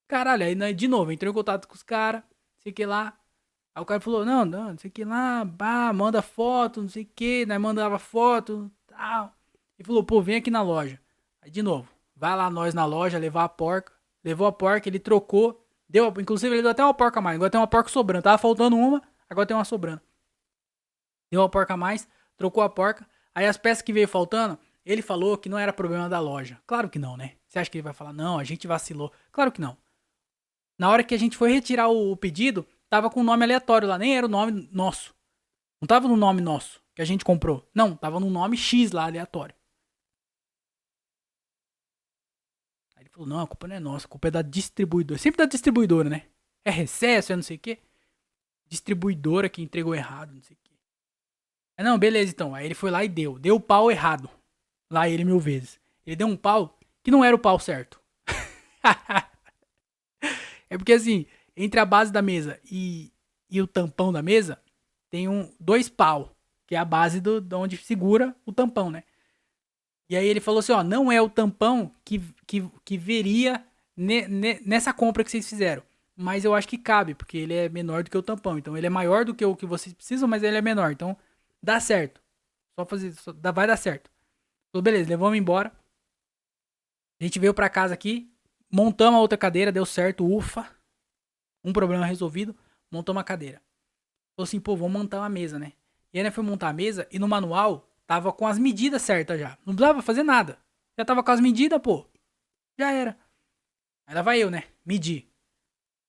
Caralho, aí de novo, entrou em contato com os caras, sei que lá. Aí o cara falou, não, sei que lá, bah, manda foto, não sei o que, nós mandava foto, tal. E falou, pô, vem aqui na loja. Aí de novo, vai lá nós na loja, levar a porca. Levou a porca, ele trocou. Inclusive ele deu até uma porca a mais, agora tem uma porca sobrando. Tava faltando uma, agora tem uma sobrando. Deu uma porca a mais, trocou a porca. Aí as peças que veio faltando, ele falou que não era problema da loja. Claro que não, né? Você acha que ele vai falar, não, a gente vacilou. Claro que não. Na hora que a gente foi retirar o pedido, tava com um nome aleatório lá, nem era o nome nosso. Não tava no nome nosso, que a gente comprou. Não, tava no nome X lá, aleatório. Aí ele falou, não, a culpa não é nossa, a culpa é da distribuidora. Sempre da distribuidora, né? É recesso, é não sei o quê. Distribuidora que entregou errado, não sei o quê. Aí não, beleza então. Aí ele foi lá e deu. Deu o pau errado. Lá ele 1000 vezes. Ele deu um pau que não era o pau certo. É porque assim, entre a base da mesa e o tampão da mesa, tem dois pau, que é a base de onde segura o tampão, né? E aí ele falou assim, ó, não é o tampão que veria nessa compra que vocês fizeram. Mas eu acho que cabe, porque ele é menor do que o tampão. Então ele é maior do que o que vocês precisam, mas ele é menor. Então dá certo. Só fazer, vai dar certo. Então, beleza, levamos embora. A gente veio pra casa aqui, montamos a outra cadeira, deu certo, ufa. Um problema resolvido, montamos a cadeira. Falou assim, pô, vamos montar uma mesa, né? E aí, né, foi montar a mesa e no manual tava com as medidas certas já. Não precisava fazer nada. Já tava com as medidas, pô. Já era. Aí lá vai eu, né? Medir.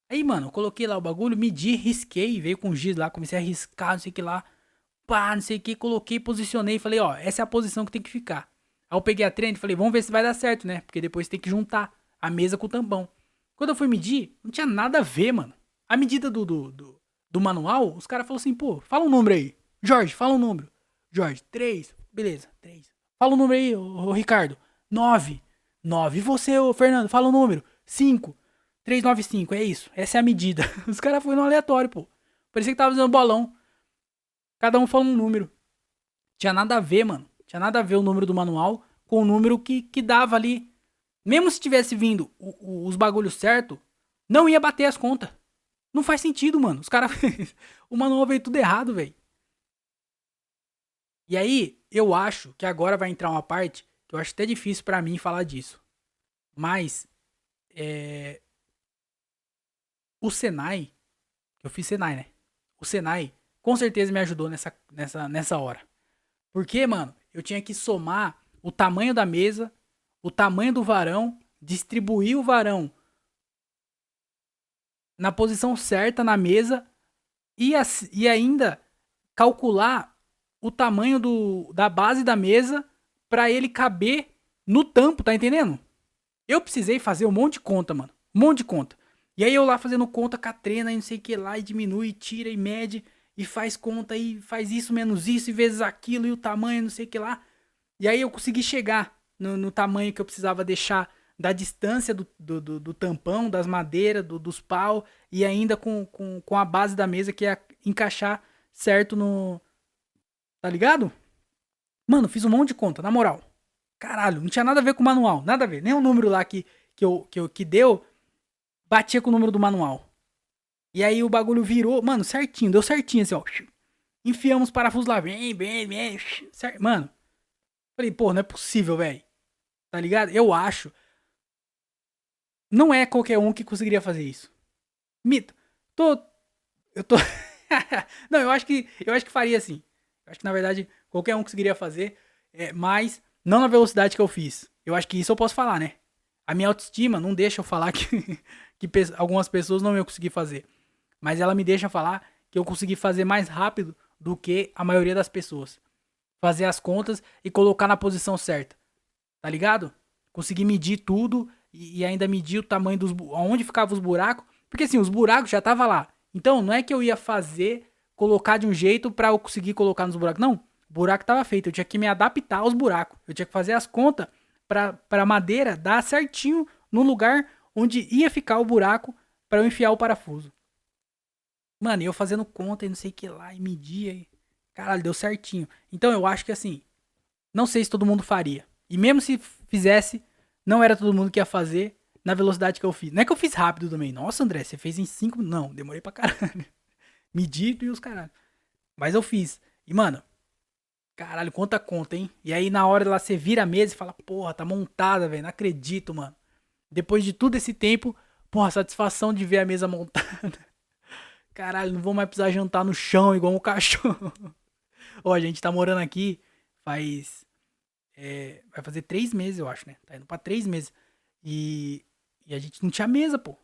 Aí, mano, eu coloquei lá o bagulho, medi, risquei, veio com giz lá, comecei a riscar, não sei o que lá. Pá, não sei o que, coloquei, posicionei, falei, ó, essa é a posição que tem que ficar. Aí eu peguei a trend e falei, vamos ver se vai dar certo, né? Porque depois tem que juntar a mesa com o tampão. Quando eu fui medir, não tinha nada a ver, mano. A medida do manual, os caras falaram assim, pô, fala um número aí. Jorge, fala um número. Jorge, 3. Beleza, 3. Fala um número aí, ô Ricardo. 9. 9. E você, ô Fernando, fala um número. 5. 395, é isso. Essa é a medida. Os caras foram no aleatório, pô. Parecia que tava fazendo bolão. Cada um falou um número. Tinha nada a ver, mano. Tinha nada a ver o número do manual com o número que dava ali. Mesmo se tivesse vindo os bagulhos certo, não ia bater as contas. Não faz sentido, mano. Os caras. O manual veio tudo errado, velho. E aí, eu acho que agora vai entrar uma parte que eu acho até difícil pra mim falar disso. Mas, o Senai, eu fiz Senai, né? O Senai com certeza me ajudou nessa hora. Porque, mano, eu tinha que somar o tamanho da mesa, o tamanho do varão, distribuir o varão na posição certa na mesa e ainda calcular o tamanho da base da mesa pra ele caber no tampo, tá entendendo? Eu precisei fazer um monte de conta, mano. Um monte de conta. E aí eu lá fazendo conta com a trena e não sei o que lá, e diminui, tira e mede, e faz conta e faz isso menos isso, e vezes aquilo, e o tamanho, não sei o que lá. E aí eu consegui chegar no tamanho que eu precisava deixar da distância do tampão, das madeiras, dos pau, e ainda com a base da mesa que ia encaixar certo no. Tá ligado? Mano, fiz um monte de conta, na moral. Caralho, não tinha nada a ver com o manual, nada a ver. Nem o número lá que deu batia com o número do manual. E aí o bagulho virou, mano, certinho, deu certinho assim, ó. Enfiamos os parafusos lá, bem. Mano, falei, pô, não é possível, velho. Tá ligado? Eu acho. Não é qualquer um que conseguiria fazer isso. Mito. Tô. Eu tô. Não, eu acho que faria assim. Eu acho que na verdade qualquer um conseguiria fazer, mas não na velocidade que eu fiz. Eu acho que isso eu posso falar, né? A minha autoestima não deixa eu falar que algumas pessoas não iam conseguir fazer. Mas ela me deixa falar que eu consegui fazer mais rápido do que a maioria das pessoas. Fazer as contas e colocar na posição certa. Tá ligado? Consegui medir tudo e ainda medir o tamanho onde ficavam os buracos. Porque assim, os buracos já tava lá. Então não é que eu ia fazer, colocar de um jeito pra eu conseguir colocar nos buracos. Não, o buraco tava feito. Eu tinha que me adaptar aos buracos. Eu tinha que fazer as contas pra madeira dar certinho no lugar onde ia ficar o buraco pra eu enfiar o parafuso. Mano, eu fazendo conta e não sei o que lá, e media e. Caralho, deu certinho. Então eu acho que assim, não sei se todo mundo faria. E mesmo se fizesse, não era todo mundo que ia fazer na velocidade que eu fiz. Não é que eu fiz rápido também. Nossa, André, você fez em 5. Não, demorei pra caralho. Medido e os caralho. Mas eu fiz. E, mano, caralho, quanta conta, hein? E aí na hora lá você vira a mesa e fala, porra, tá montada, velho. Não acredito, mano. Depois de todo esse tempo, porra, satisfação de ver a mesa montada. Caralho, não vou mais precisar jantar no chão igual um cachorro. Ó, a gente tá morando aqui faz. Vai fazer 3 meses, eu acho, né? Tá indo pra 3 meses. E a gente não tinha mesa, pô.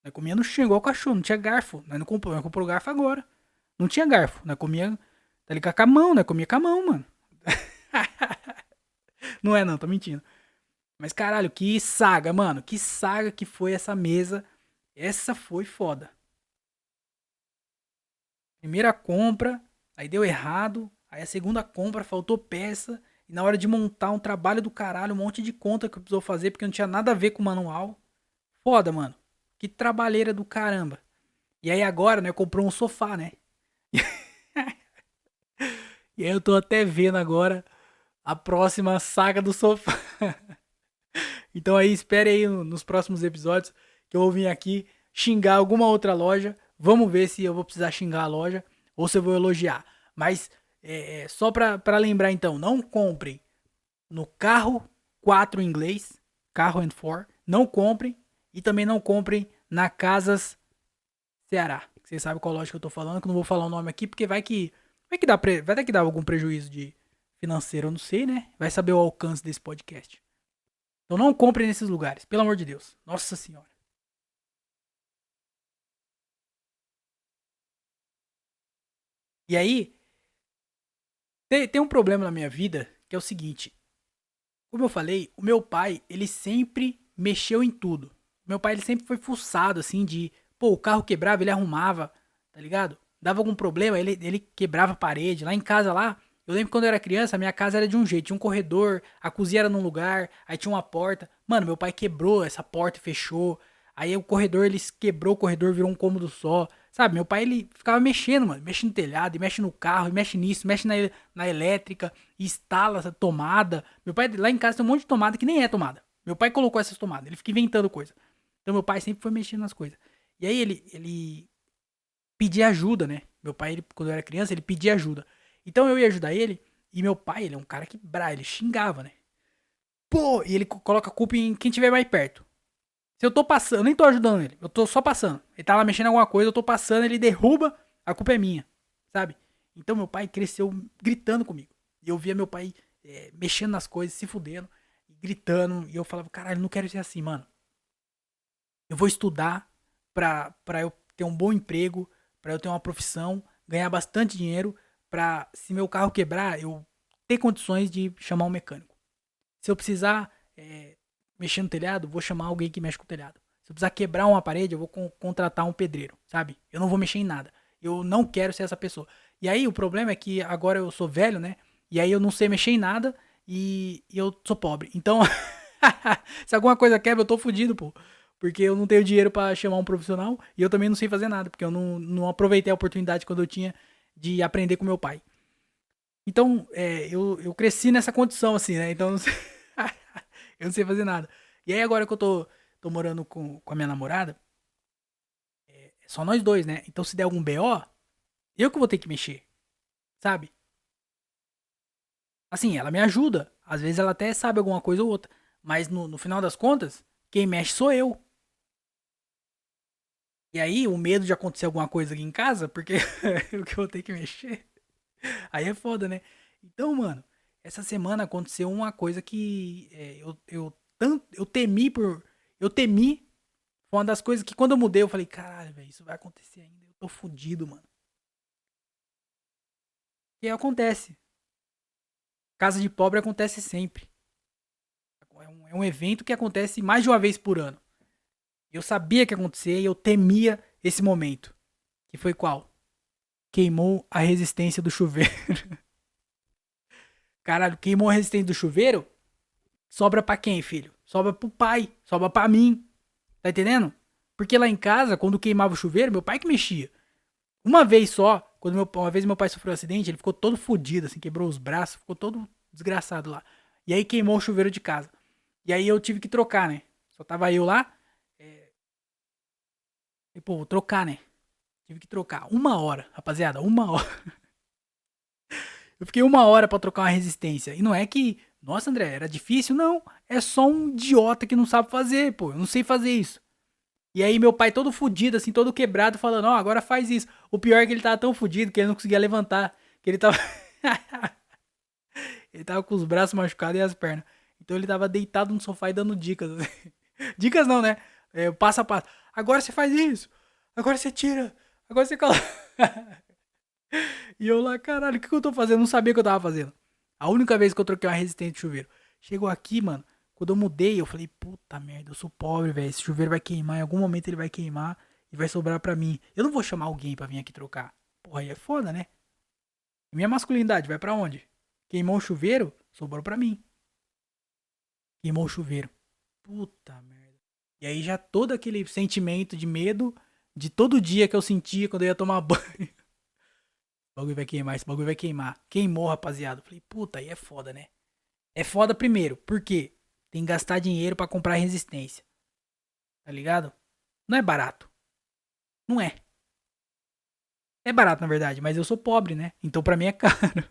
Nós comia no chão, igual o cachorro, não tinha garfo. Nós comprou garfo agora. Não tinha garfo. Nós comia, tá ligado, com a mão, né? Comia com a mão, mano. Não é não, tô mentindo. Mas caralho, que saga, mano. Que saga que foi essa mesa. Essa foi foda. Primeira compra, aí deu errado. Aí a segunda compra, faltou peça. E na hora de montar um trabalho do caralho, um monte de conta que eu precisou fazer, porque não tinha nada a ver com o manual. Foda, mano. Que trabalheira do caramba. E aí agora, né, comprou um sofá, né? E aí eu tô até vendo agora a próxima saga do sofá. Então aí espere aí nos próximos episódios que eu vou vir aqui xingar alguma outra loja. Vamos ver se eu vou precisar xingar a loja ou se eu vou elogiar. Mas só pra lembrar então, não comprem no carro 4 em inglês, carro and four, não comprem e também não comprem na Casas Ceará. Vocês sabem qual loja que eu tô falando, que eu não vou falar o nome aqui porque vai ter que dar algum prejuízo de financeiro, eu não sei, né? Vai saber o alcance desse podcast. Então não compre nesses lugares, pelo amor de Deus. Nossa senhora. E aí, tem um problema na minha vida, que é o seguinte. Como eu falei, o meu pai, ele sempre mexeu em tudo. Meu pai, ele sempre foi fuçado, assim, de... Pô, o carro quebrava, ele arrumava, tá ligado? Dava algum problema, ele quebrava a parede. Lá em casa, lá, eu lembro quando eu era criança, a minha casa era de um jeito. Tinha um corredor, a cozinha era num lugar, aí tinha uma porta. Mano, meu pai quebrou essa porta e fechou. Aí o corredor, ele quebrou o corredor, virou um cômodo só. Sabe, meu pai, ele ficava mexendo, mano. Mexe no telhado, e mexe no carro, e mexe nisso, mexe na elétrica, e instala essa tomada. Meu pai, lá em casa, tem um monte de tomada que nem é tomada. Meu pai colocou essas tomadas, ele fica inventando coisa. Então meu pai sempre foi mexendo nas coisas. E aí ele pedia ajuda, né? Meu pai, ele, quando eu era criança, ele pedia ajuda. Então eu ia ajudar ele, e meu pai, ele é um cara que ele xingava, né? Pô, e ele coloca a culpa em quem tiver mais perto. Se eu tô passando, eu nem tô ajudando ele, eu tô só passando. Ele tá lá mexendo em alguma coisa, eu tô passando, ele derruba, a culpa é minha, sabe? Então meu pai cresceu gritando comigo. E eu via meu pai mexendo nas coisas, se fudendo, gritando. E eu falava, caralho, não quero ser assim, mano. Eu vou estudar pra eu ter um bom emprego, pra eu ter uma profissão, ganhar bastante dinheiro, pra se meu carro quebrar, eu ter condições de chamar um mecânico. Se eu precisar mexer no telhado, vou chamar alguém que mexe com o telhado. Se eu precisar quebrar uma parede, eu vou contratar um pedreiro, sabe? Eu não vou mexer em nada. Eu não quero ser essa pessoa. E aí o problema é que agora eu sou velho, né? E aí eu não sei mexer em nada e eu sou pobre. Então, se alguma coisa quebra, eu tô fudido, pô. Porque eu não tenho dinheiro pra chamar um profissional e eu também não sei fazer nada, porque eu não aproveitei a oportunidade quando eu tinha de aprender com meu pai. Então, eu cresci nessa condição, assim, né? Então, eu não sei fazer nada. E aí, agora que eu tô morando com a minha namorada, é só nós dois, né? Então, se der algum BO, eu que vou ter que mexer, sabe? Assim, ela me ajuda. Às vezes ela até sabe alguma coisa ou outra. Mas no final das contas, quem mexe sou eu. E aí, o medo de acontecer alguma coisa aqui em casa, porque eu que vou ter que mexer, aí é foda, né? Então, mano, essa semana aconteceu uma coisa que eu temi por. Eu temi. Foi uma das coisas que quando eu mudei, eu falei, caralho, velho, isso vai acontecer ainda. Eu tô fudido, mano. E aí acontece. Casa de pobre acontece sempre. É um evento que acontece mais de uma vez por ano. Eu sabia que ia acontecer e eu temia esse momento. Que foi qual? Queimou a resistência do chuveiro. Caralho, queimou a resistência do chuveiro? Sobra pra quem, filho? Sobra pro pai. Sobra pra mim. Tá entendendo? Porque lá em casa, quando queimava o chuveiro, meu pai que mexia. Uma vez só, uma vez meu pai sofreu um acidente, ele ficou todo fodido, assim, quebrou os braços, ficou todo desgraçado lá. E aí queimou o chuveiro de casa. E aí eu tive que trocar, né? Só tava eu lá. E, pô, vou trocar, né? Tive que trocar. Uma hora, rapaziada, uma hora. Eu fiquei uma hora pra trocar uma resistência. E não é que, nossa, André, era difícil? Não. É só um idiota que não sabe fazer, pô. Eu não sei fazer isso. E aí meu pai todo fudido, assim, todo quebrado, falando, ó, agora faz isso. O pior é que ele tava tão fudido que ele não conseguia levantar. Que ele tava. Ele tava com os braços machucados e as pernas. Então ele tava deitado no sofá e dando dicas. Dicas não, né? Passo a passo. Agora você faz isso. Agora você tira. Agora você coloca. E eu lá, caralho, o que eu tô fazendo? Eu não sabia o que eu tava fazendo. A única vez que eu troquei uma resistente de chuveiro. Chegou aqui, mano. Quando eu mudei, eu falei, puta merda, eu sou pobre, velho. Esse chuveiro vai queimar. Em algum momento ele vai queimar e vai sobrar pra mim. Eu não vou chamar alguém pra vir aqui trocar. Porra, aí é foda, né? Minha masculinidade vai pra onde? Queimou o chuveiro, sobrou pra mim. Queimou o chuveiro. Puta merda. E aí já todo aquele sentimento de medo de todo dia que eu sentia quando eu ia tomar banho. O bagulho vai queimar, esse bagulho vai queimar. Queimou, rapaziada. Falei, puta, aí é foda, né? É foda primeiro, porque tem que gastar dinheiro pra comprar resistência. Tá ligado? Não é barato. Não é. É barato, na verdade, mas eu sou pobre, né? Então pra mim é caro.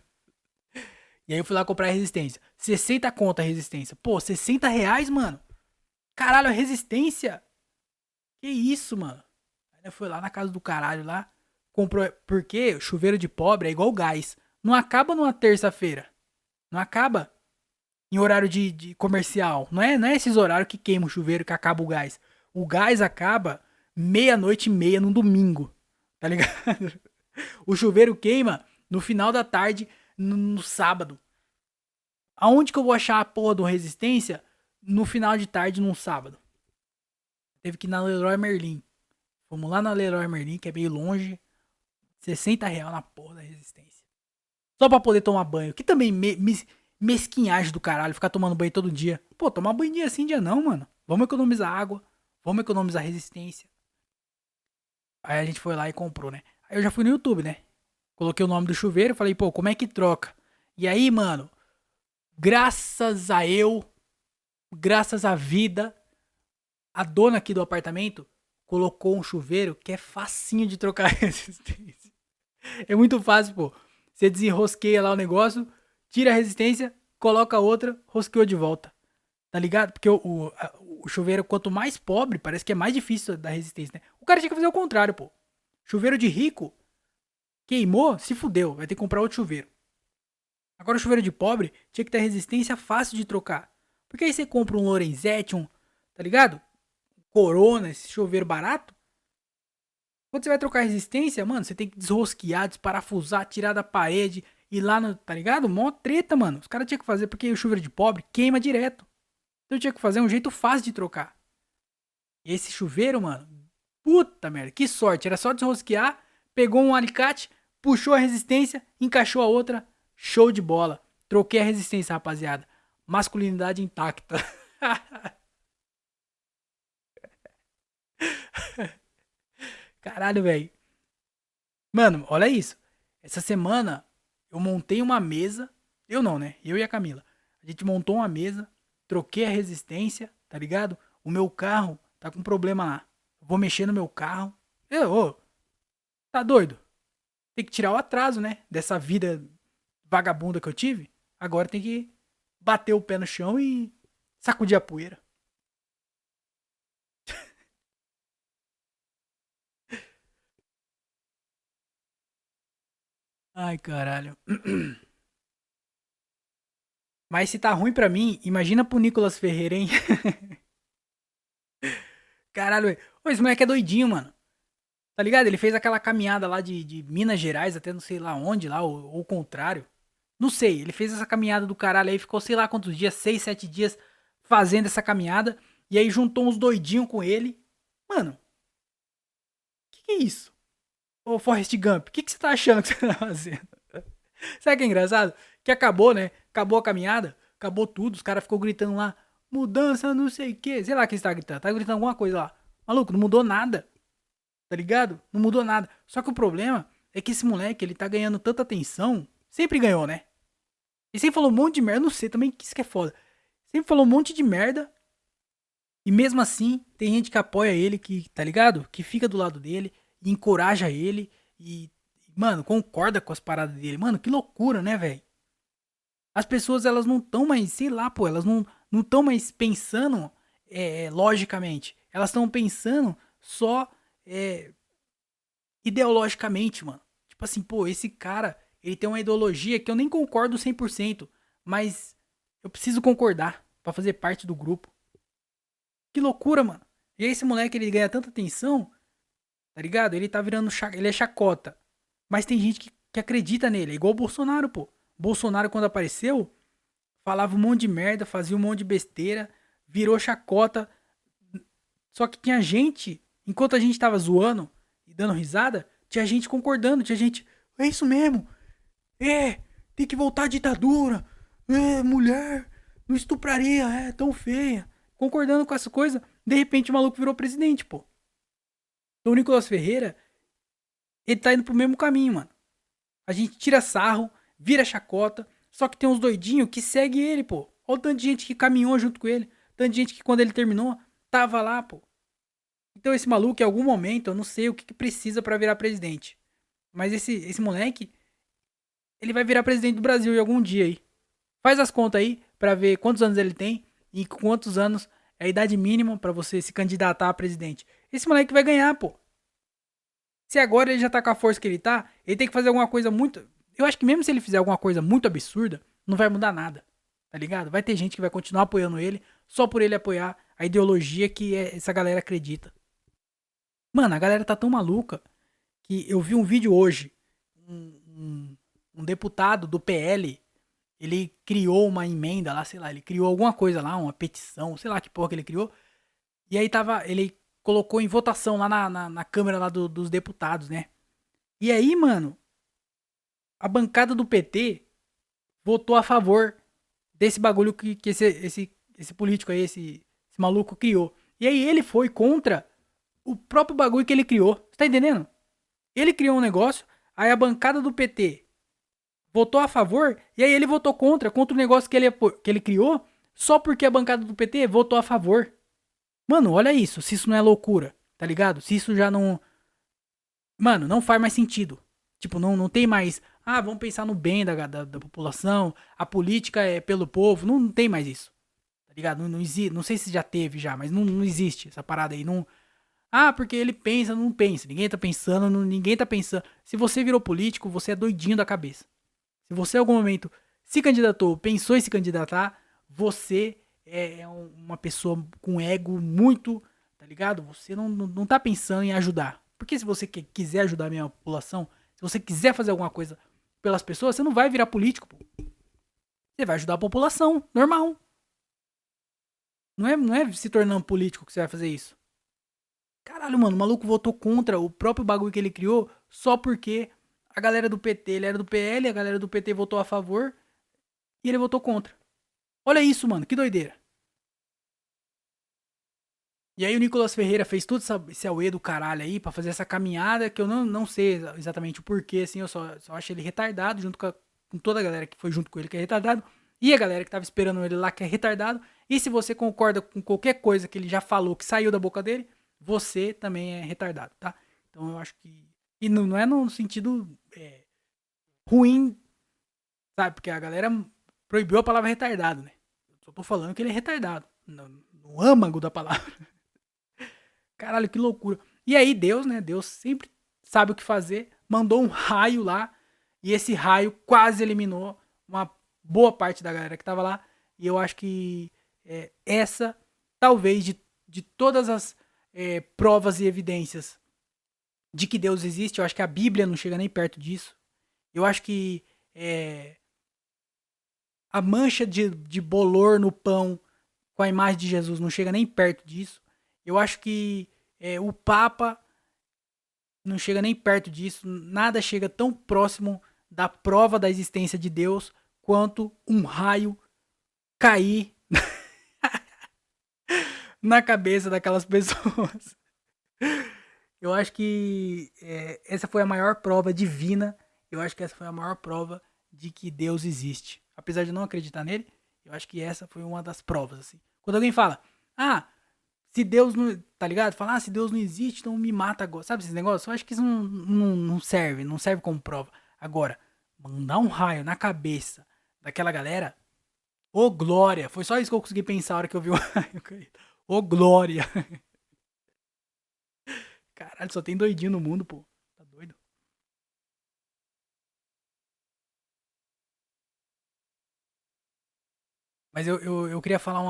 E aí eu fui lá comprar a resistência. 60 conto a resistência. Pô, R$ 60, mano. Caralho, a resistência. Que isso, mano. Aí eu fui lá na casa do caralho lá. Comprou. Porque chuveiro de pobre é igual gás. Não acaba numa terça-feira. Não acaba em horário de comercial. Não é esses horários que queima o chuveiro que acaba o gás. O gás acaba meia-noite e meia no domingo. Tá ligado? O chuveiro queima no final da tarde no sábado. Aonde que eu vou achar a porra do resistência no final de tarde num sábado? Teve que ir na Leroy Merlin. Fomos lá na Leroy Merlin, que é meio longe. R$ 60 na porra da resistência. Só pra poder tomar banho. Que também mesquinhagem do caralho, ficar tomando banho todo dia. Pô, tomar banho dia sim, dia não, mano. Vamos economizar água. Vamos economizar resistência. Aí a gente foi lá e comprou, né? Aí eu já fui no YouTube, né? Coloquei o nome do chuveiro e falei, pô, como é que troca? E aí, mano, graças à vida, a dona aqui do apartamento colocou um chuveiro que é facinho de trocar resistência. É muito fácil, pô. Você desenrosqueia lá o negócio, tira a resistência, coloca outra, rosqueou de volta. Tá ligado? Porque o chuveiro, quanto mais pobre, parece que é mais difícil da resistência, né? O cara tinha que fazer o contrário, pô. Chuveiro de rico, queimou, se fudeu. Vai ter que comprar outro chuveiro. Agora o chuveiro de pobre tinha que ter resistência fácil de trocar. Porque aí você compra um Lorenzetti, tá ligado? Corona, esse chuveiro barato. Quando você vai trocar resistência, mano, você tem que desrosquear, desparafusar, tirar da parede, ir lá no, tá ligado? Mó treta, mano. Os caras tinham que fazer, porque o chuveiro de pobre queima direto. Então tinha que fazer um jeito fácil de trocar. E esse chuveiro, mano, puta merda, que sorte. Era só desrosquear, pegou um alicate, puxou a resistência, encaixou a outra. Show de bola. Troquei a resistência, rapaziada. Masculinidade intacta. Caralho, velho. Mano, olha isso. Essa semana eu montei uma mesa. Eu não, né? Eu e a Camila. A gente montou uma mesa, troquei a resistência, tá ligado? O meu carro tá com problema lá. Eu vou mexer no meu carro. Ô, tá doido? Tem que tirar o atraso, né? Dessa vida vagabunda que eu tive. Agora tem que bater o pé no chão e sacudir a poeira. Ai, caralho. Mas se tá ruim pra mim, imagina pro Nicolas Ferreira, hein? Caralho, velho. Ô, esse moleque é doidinho, mano. Tá ligado? Ele fez aquela caminhada lá de Minas Gerais até não sei lá onde, lá, ou o contrário. Não sei, ele fez essa caminhada do caralho aí, ficou sei lá quantos dias, 6, 7 dias fazendo essa caminhada. E aí juntou uns doidinhos com ele. Mano, que é isso? Ô Forrest Gump, o que você tá achando que você tá fazendo? Sabe o que é engraçado? Que acabou, né? Acabou a caminhada, acabou tudo, os caras ficou gritando lá, mudança não sei o que. Sei lá o que você tá gritando, tá gritando alguma coisa lá. Maluco, não mudou nada. Tá ligado? Não mudou nada. Só que o problema é que esse moleque, ele tá ganhando tanta atenção. Sempre ganhou, né? E sempre falou um monte de merda. Eu não sei também que isso que é foda. Sempre falou um monte de merda. E mesmo assim, tem gente que apoia ele, que, tá ligado? Que fica do lado dele. E encoraja ele. E, mano, concorda com as paradas dele. Mano, que loucura, né, velho? As pessoas, elas não tão mais, sei lá, pô. Elas não tão mais pensando logicamente. Elas estão pensando só é, ideologicamente, mano. Tipo assim, pô, esse cara, ele tem uma ideologia que eu nem concordo 100%, mas eu preciso concordar pra fazer parte do grupo. Que loucura, mano. E aí esse moleque, ele ganha tanta atenção, tá ligado? Ele tá virando, ele é chacota. Mas tem gente que acredita nele, é igual o Bolsonaro, pô. Bolsonaro, quando apareceu, falava um monte de merda, fazia um monte de besteira, virou chacota. Só que tinha gente, enquanto a gente tava zoando e dando risada, tinha gente concordando, tinha gente, é isso mesmo, tem que voltar à ditadura, mulher, não estupraria, é tão feia. Concordando com essa coisa. De repente o maluco virou presidente, pô. Então o Nicolas Ferreira, ele tá indo pro mesmo caminho, mano. A gente tira sarro, vira chacota, só que tem uns doidinhos que segue ele, pô. Olha o tanto de gente que caminhou junto com ele. Tanto de gente que quando ele terminou, tava lá, pô. Então esse maluco, em algum momento, eu não sei o que precisa pra virar presidente. Mas esse moleque, ele vai virar presidente do Brasil em algum dia aí. Faz as contas aí pra ver quantos anos ele tem e quantos anos é a idade mínima pra você se candidatar a presidente. Esse moleque vai ganhar, pô. Se agora ele já tá com a força que ele tem que fazer alguma coisa muito. Eu acho que mesmo se ele fizer alguma coisa muito absurda, não vai mudar nada. Tá ligado? Vai ter gente que vai continuar apoiando ele só por ele apoiar a ideologia que essa galera acredita. Mano, a galera tá tão maluca que eu vi um vídeo hoje. Um deputado do PL, ele criou uma emenda lá, sei lá, ele criou alguma coisa lá, uma petição, sei lá que porra que ele criou. E aí ele colocou em votação lá na Câmara lá dos deputados, né? E aí, mano, a bancada do PT votou a favor desse bagulho que esse político aí, esse maluco criou. E aí ele foi contra o próprio bagulho que ele criou. Você tá entendendo? Ele criou um negócio, aí a bancada do PT votou a favor, e aí ele votou contra o negócio que ele criou, só porque a bancada do PT votou a favor. Mano, olha isso, se isso não é loucura, tá ligado? Se isso já não... Mano, não faz mais sentido. Tipo, não tem mais... Ah, vamos pensar no bem da população, a política é pelo povo, não tem mais isso. Tá ligado? Não existe, não sei se já teve já, mas não existe essa parada aí, não... Ah, porque ele pensa, não pensa. Ninguém tá pensando, ninguém tá pensando. Se você virou político, você é doidinho da cabeça. Se você em algum momento se candidatou, pensou em se candidatar, você é uma pessoa com ego muito, tá ligado? Você não tá pensando em ajudar. Porque se você quiser ajudar a minha população, se você quiser fazer alguma coisa pelas pessoas, você não vai virar político, pô. Você vai ajudar a população, normal. Não é se tornando político que você vai fazer isso. Caralho, mano, o maluco votou contra o próprio bagulho que ele criou só porque a galera do PT, ele era do PL, a galera do PT votou a favor e ele votou contra. Olha isso, mano, que doideira. E aí o Nicolas Ferreira fez todo esse auê do caralho aí pra fazer essa caminhada que eu não sei exatamente o porquê, assim, eu só acho ele retardado, junto com toda a galera que foi junto com ele que é retardado, e a galera que tava esperando ele lá que é retardado, e se você concorda com qualquer coisa que ele já falou que saiu da boca dele, você também é retardado, tá? Então eu acho que... E não é no sentido ruim, sabe? Porque a galera proibiu a palavra retardado, né? Eu só tô falando que ele é retardado, no âmago da palavra. Caralho, que loucura. E aí Deus, né? Deus sempre sabe o que fazer. Mandou um raio lá. E esse raio quase eliminou uma boa parte da galera que tava lá. E eu acho que essa, talvez, de todas as provas e evidências de que Deus existe, eu acho que a Bíblia não chega nem perto disso. Eu acho que a mancha de bolor no pão com a imagem de Jesus não chega nem perto disso. Eu acho que o Papa não chega nem perto disso. Nada chega tão próximo da prova da existência de Deus quanto um raio cair na cabeça daquelas pessoas. Eu acho que essa foi a maior prova divina. Eu acho que essa foi a maior prova de que Deus existe. Apesar de não acreditar nele, eu acho que essa foi uma das provas, assim. Quando alguém fala, ah, se Deus não... Tá ligado? Fala, se Deus não existe, então me mata agora. Sabe esses negócios? Eu acho que isso não serve. Não serve como prova. Agora, mandar um raio na cabeça daquela galera... Ô, glória! Foi só isso que eu consegui pensar a hora que eu vi o raio cair. Ô, glória! Caralho, só tem doidinho no mundo, pô. Tá doido? Mas eu queria falar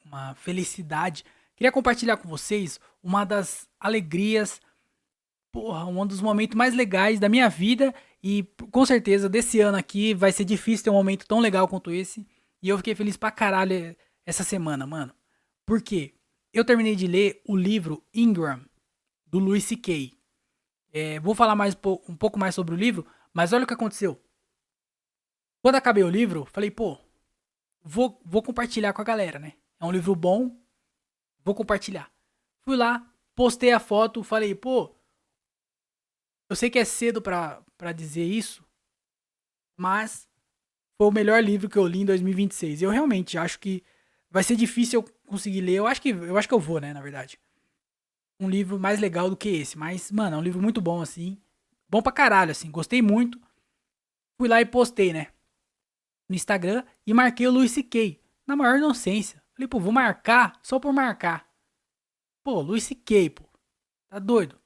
uma felicidade. Queria compartilhar com vocês uma das alegrias, porra, um dos momentos mais legais da minha vida. E com certeza desse ano aqui vai ser difícil ter um momento tão legal quanto esse. E eu fiquei feliz pra caralho essa semana, mano. Por quê? Eu terminei de ler o livro Ingram, do Louis C.K. Vou falar um pouco mais sobre o livro, mas olha o que aconteceu. Quando acabei o livro, falei, pô, vou compartilhar com a galera, né? É um livro bom, Vou compartilhar. Fui lá, postei a foto, falei, pô, eu sei que é cedo pra dizer isso, mas foi o melhor livro que eu li em 2026. Eu realmente acho que vai ser difícil eu conseguir ler. Eu acho que eu vou, né, na verdade. Um livro mais legal do que esse. Mas, mano, é um livro muito bom, assim. Bom pra caralho, assim. Gostei muito. Fui lá e postei, né? No Instagram e marquei o Luis C.K. Na maior inocência. Falei, pô, vou marcar só por marcar. Pô, Luis C.K., pô. Tá doido?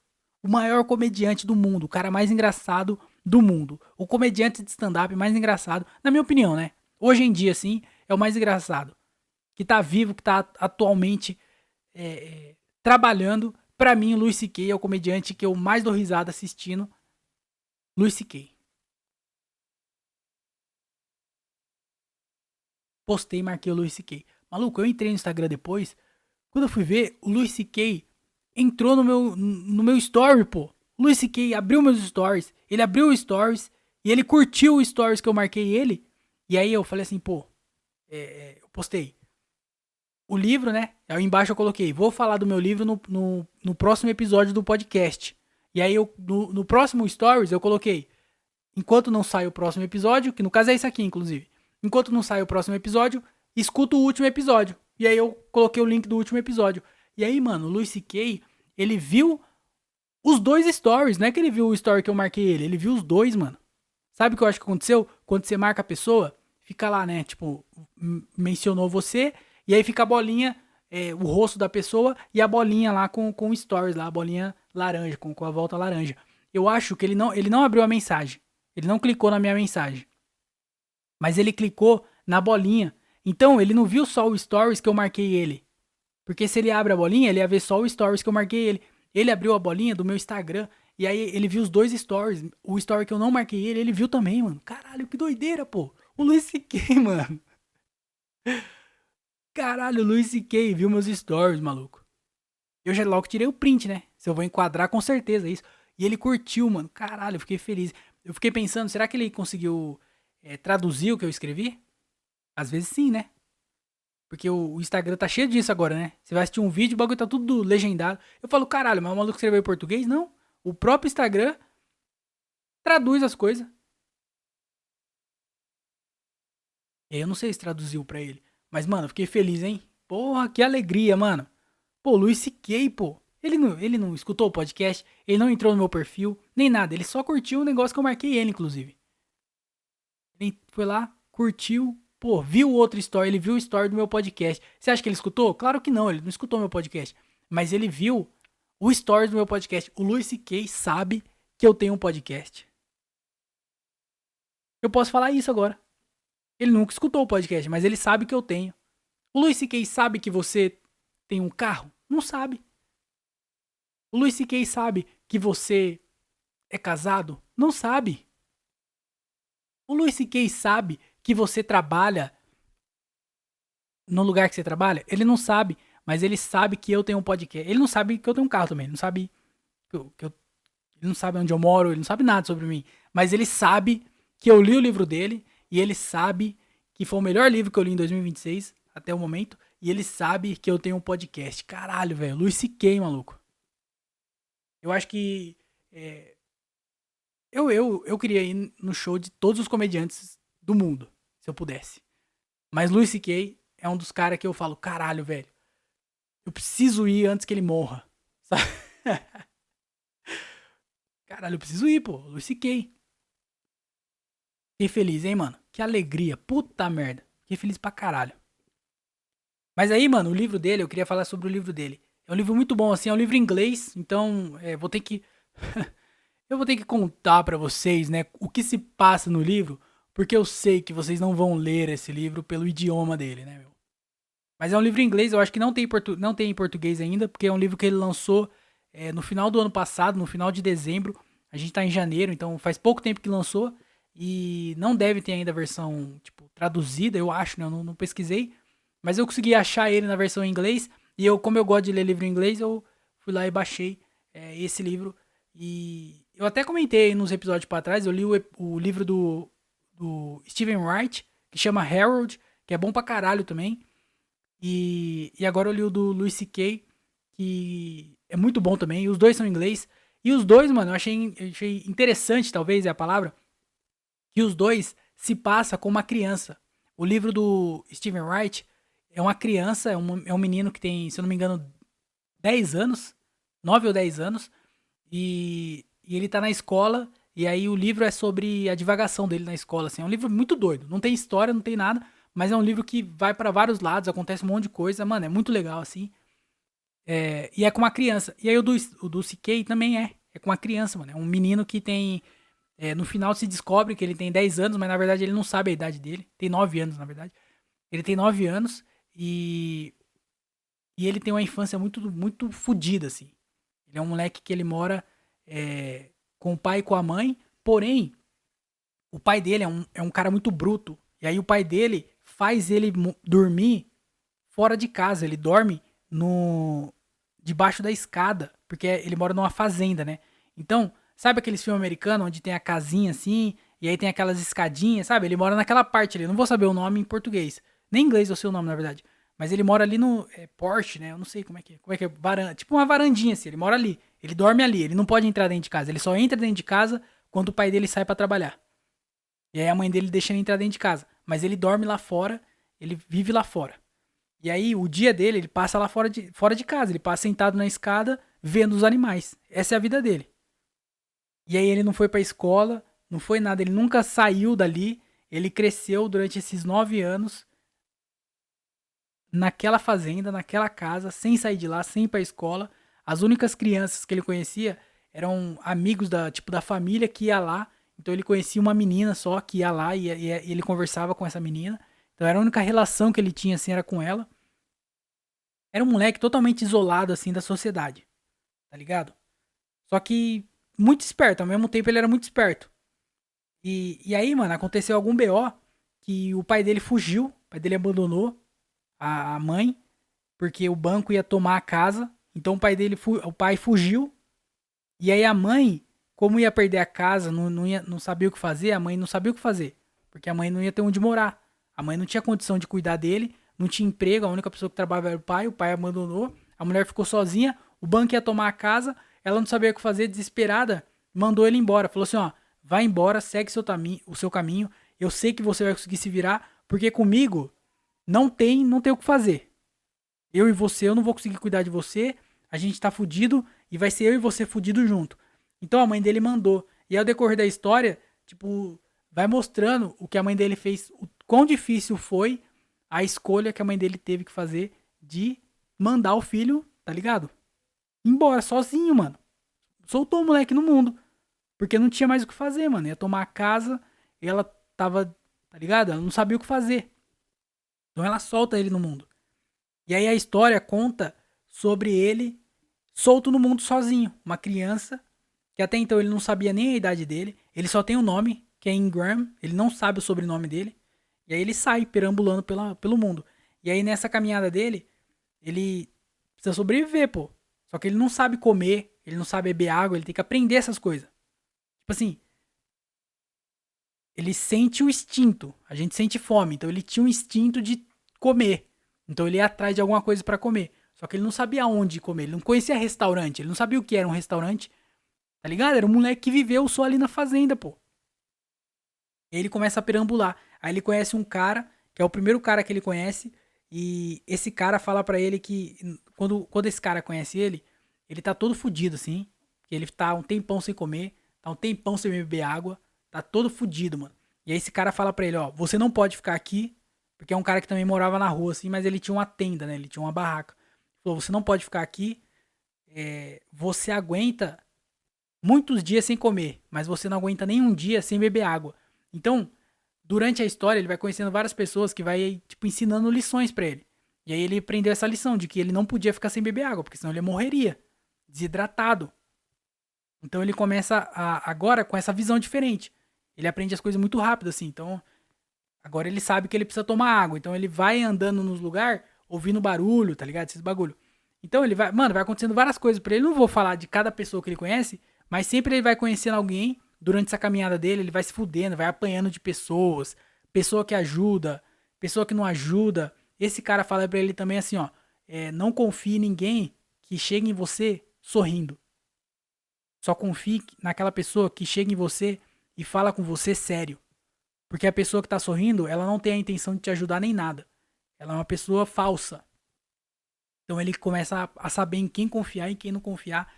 O maior comediante do mundo. O cara mais engraçado do mundo. O comediante de stand-up mais engraçado. Na minha opinião, né? Hoje em dia, assim, é o mais engraçado. Que tá vivo, que tá atualmente trabalhando. Pra mim, o Luis C.K. é o comediante que eu mais dou risada assistindo. Luis C.K. Postei e marquei o Luis C.K. Maluco, eu entrei no Instagram depois. Quando eu fui ver, o Luis C.K. entrou no meu story, pô. O Luis C.K. abriu meus stories. Ele abriu o stories e ele curtiu o stories que eu marquei ele. E aí eu falei assim, pô, eu postei o livro, né? Aí embaixo eu coloquei, vou falar do meu livro no próximo episódio do podcast. E aí eu, no próximo stories eu coloquei, enquanto não sai o próximo episódio, que no caso é isso aqui, inclusive. Enquanto não sai o próximo episódio, escuta o último episódio. E aí eu coloquei o link do último episódio. E aí, mano, o Luis C.K., ele viu os dois stories. Não é que ele viu o story que eu marquei ele viu os dois, mano. Sabe o que eu acho que aconteceu? Quando você marca a pessoa, fica lá, né? Tipo, mencionou você, e aí fica a bolinha, o rosto da pessoa e a bolinha lá com stories, lá, a bolinha laranja, com a volta laranja. Eu acho que ele não abriu a mensagem. Ele não clicou na minha mensagem. Mas ele clicou na bolinha. Então, ele não viu só o stories que eu marquei ele. Porque se ele abre a bolinha, ele ia ver só o stories que eu marquei ele. Ele abriu a bolinha do meu Instagram. E aí ele viu os dois stories. O story que eu não marquei ele, ele viu também, mano. Caralho, que doideira, pô. O Luis C.K., mano. Caralho, o Luis C.K. viu meus stories, maluco. Eu já logo tirei o print, né? Se eu vou enquadrar, com certeza isso. E ele curtiu, mano. Caralho, eu fiquei feliz. Eu fiquei pensando, será que ele conseguiu traduzir o que eu escrevi? Às vezes sim, né? Porque o Instagram tá cheio disso agora, né? Você vai assistir um vídeo, o bagulho tá tudo legendado. Eu falo, caralho, mas o maluco escreveu em português? Não. O próprio Instagram traduz as coisas. Eu não sei se traduziu pra ele. Mas, mano, eu fiquei feliz, hein? Porra, que alegria, mano. Pô, Luis C.K., pô. Ele não escutou o podcast, ele não entrou no meu perfil, nem nada. Ele só curtiu o negócio que eu marquei ele, inclusive. Ele foi lá, curtiu, pô, viu outro story, ele viu o story do meu podcast. Você acha que ele escutou? Claro que não, ele não escutou meu podcast. Mas ele viu o story do meu podcast. O Luis C.K. sabe que eu tenho um podcast. Eu posso falar isso agora. Ele nunca escutou o podcast, mas ele sabe que eu tenho. O Luis C.K. sabe que você tem um carro? Não sabe. O Luis C.K. sabe que você é casado? Não sabe. O Luis C.K. sabe que você trabalha no lugar que você trabalha? Ele não sabe, mas ele sabe que eu tenho um podcast. Ele não sabe que eu tenho um carro também. Ele não sabe ele não sabe onde eu moro, ele não sabe nada sobre mim. Mas ele sabe que eu li o livro dele e ele sabe que foi o melhor livro que eu li em 2026 até o momento. E ele sabe que eu tenho um podcast. Caralho, velho. Luis C.K., maluco. Eu acho que eu queria ir no show de todos os comediantes do mundo, se eu pudesse. Mas Louis C.K. é um dos caras que eu falo, caralho, velho. Eu preciso ir antes que ele morra. Sabe? Caralho, eu preciso ir, pô. Louis C.K. Fiquei feliz, hein, mano? Que alegria. Puta merda. Fiquei feliz pra caralho. Mas aí, mano, o livro dele, eu queria falar sobre o livro dele. É um livro muito bom, assim, é um livro em inglês, então vou ter que. Eu vou ter que contar pra vocês, né, o que se passa no livro, porque eu sei que vocês não vão ler esse livro pelo idioma dele, né, meu? Mas é um livro em inglês, eu acho que não tem em português ainda, porque é um livro que ele lançou no final do ano passado, no final de dezembro. A gente tá em janeiro, então faz pouco tempo que lançou. E não deve ter ainda a versão, tipo, traduzida, eu acho, né? Eu não pesquisei. Mas eu consegui achar ele na versão em inglês. E eu, como eu gosto de ler livro em inglês, eu fui lá e baixei esse livro. E eu até comentei nos episódios pra trás, eu li o livro do Stephen Wright, que chama Harold, que é bom pra caralho também. E agora eu li o do Louis C.K., que é muito bom também. E os dois são em inglês. E os dois, mano, eu achei interessante, talvez é a palavra, que os dois se passa com uma criança. O livro do Stephen Wright é uma criança, é um menino que tem, se eu não me engano, 10 anos, 9 ou 10 anos, e ele tá na escola, e aí o livro é sobre a divagação dele na escola, assim. É um livro muito doido, não tem história, não tem nada, mas é um livro que vai pra vários lados, acontece um monte de coisa, mano, é muito legal, assim. E é com uma criança. E aí o do CK também é com uma criança, mano. É um menino que tem, no final se descobre que ele tem 10 anos, mas na verdade ele não sabe a idade dele. Tem 9 anos, na verdade. Ele tem 9 anos e ele tem uma infância muito, muito fodida, assim. Ele é um moleque que ele mora com o pai e com a mãe, porém, o pai dele é um cara muito bruto. E aí o pai dele faz ele dormir fora de casa. Ele dorme no debaixo da escada, porque ele mora numa fazenda, né? Então, sabe aqueles filmes americanos onde tem a casinha assim, e aí tem aquelas escadinhas, sabe? Ele mora naquela parte ali. Eu não vou saber o nome em português. Nem em inglês eu sei o nome, na verdade. Mas ele mora ali no Porsche, né? Eu não sei como é que é. Como é que é? Varanda, tipo uma varandinha assim. Ele mora ali. Ele dorme ali. Ele não pode entrar dentro de casa. Ele só entra dentro de casa quando o pai dele sai pra trabalhar. E aí a mãe dele deixa ele entrar dentro de casa. Mas ele dorme lá fora. Ele vive lá fora. E aí o dia dele, ele passa lá fora de casa. Ele passa sentado na escada, vendo os animais. Essa é a vida dele. E aí ele não foi pra escola, não foi nada. Ele nunca saiu dali. Ele cresceu durante esses 9 anos naquela fazenda, naquela casa, sem sair de lá, sem ir pra escola. As únicas crianças que ele conhecia eram amigos da família que ia lá. Então ele conhecia uma menina só que ia lá e ele conversava com essa menina. Então era a única relação que ele tinha assim era com ela. Era um moleque totalmente isolado assim da sociedade, tá ligado? Só que muito esperto, ao mesmo tempo ele era muito esperto. E aí, mano, aconteceu algum BO que o pai dele fugiu, o pai dele abandonou a mãe, porque o banco ia tomar a casa. Então o pai fugiu. E aí a mãe, como ia perder a casa, não sabia o que fazer, a mãe não sabia o que fazer. Porque a mãe não ia ter onde morar. A mãe não tinha condição de cuidar dele, não tinha emprego, a única pessoa que trabalhava era o pai abandonou, a mulher ficou sozinha, o banco ia tomar a casa, ela não sabia o que fazer, desesperada, mandou ele embora. Falou assim, ó, vai embora, segue o seu caminho, eu sei que você vai conseguir se virar, porque comigo não tem o que fazer. Eu e você, eu não vou conseguir cuidar de você, a gente tá fudido e vai ser eu e você fudido junto. Então a mãe dele mandou. E ao decorrer da história, tipo, vai mostrando o que a mãe dele fez, o quão difícil foi a escolha que a mãe dele teve que fazer de mandar o filho, tá ligado? Embora, sozinho, mano. Soltou o moleque no mundo. Porque não tinha mais o que fazer, mano. Ia tomar a casa, e ela tava, tá ligado? Ela não sabia o que fazer. Então ela solta ele no mundo. E aí a história conta sobre ele solto no mundo sozinho. Uma criança que até então ele não sabia nem a idade dele. Ele só tem o nome, que é Ingram. Ele não sabe o sobrenome dele. E aí ele sai perambulando pelo mundo. E aí nessa caminhada dele, ele precisa sobreviver, pô. Só que ele não sabe comer, ele não sabe beber água, ele tem que aprender essas coisas. Tipo assim, ele sente o instinto. A gente sente fome, então ele tinha um instinto de comer. Então ele ia atrás de alguma coisa pra comer. Só que ele não sabia onde comer, ele não conhecia restaurante, ele não sabia o que era um restaurante, tá ligado? Era um moleque que viveu só ali na fazenda, pô. E aí ele começa a perambular. Aí ele conhece um cara, que é o primeiro cara que ele conhece, e esse cara fala pra ele que quando esse cara conhece ele tá todo fudido assim, que ele tá um tempão sem comer, tá um tempão sem beber água, tá todo fudido, mano. E aí esse cara fala pra ele, ó, você não pode ficar aqui, porque é um cara que também morava na rua assim, mas ele tinha uma tenda, né? Ele tinha uma barraca. Ele falou, você não pode ficar aqui, você aguenta muitos dias sem comer, mas você não aguenta nem um dia sem beber água. Então, durante a história, ele vai conhecendo várias pessoas que vai, tipo, ensinando lições pra ele. E aí ele aprendeu essa lição de que ele não podia ficar sem beber água, porque senão ele morreria, desidratado. Então ele começa agora com essa visão diferente. Ele aprende as coisas muito rápido, assim. Então, agora ele sabe que ele precisa tomar água. Então ele vai andando nos lugares, ouvindo barulho, tá ligado? Esses bagulho. Então ele vai, mano, vai acontecendo várias coisas pra ele. Não vou falar de cada pessoa que ele conhece, mas sempre ele vai conhecendo alguém durante essa caminhada dele, ele vai se fudendo, vai apanhando de pessoas, pessoa que ajuda, pessoa que não ajuda. esse cara fala pra ele também assim, ó, não confie em ninguém que chegue em você sorrindo. Só confie naquela pessoa que chega em você e fala com você sério. Porque a pessoa que tá sorrindo, ela não tem a intenção de te ajudar nem nada. Ela é uma pessoa falsa. Então ele começa a saber em quem confiar e em quem não confiar.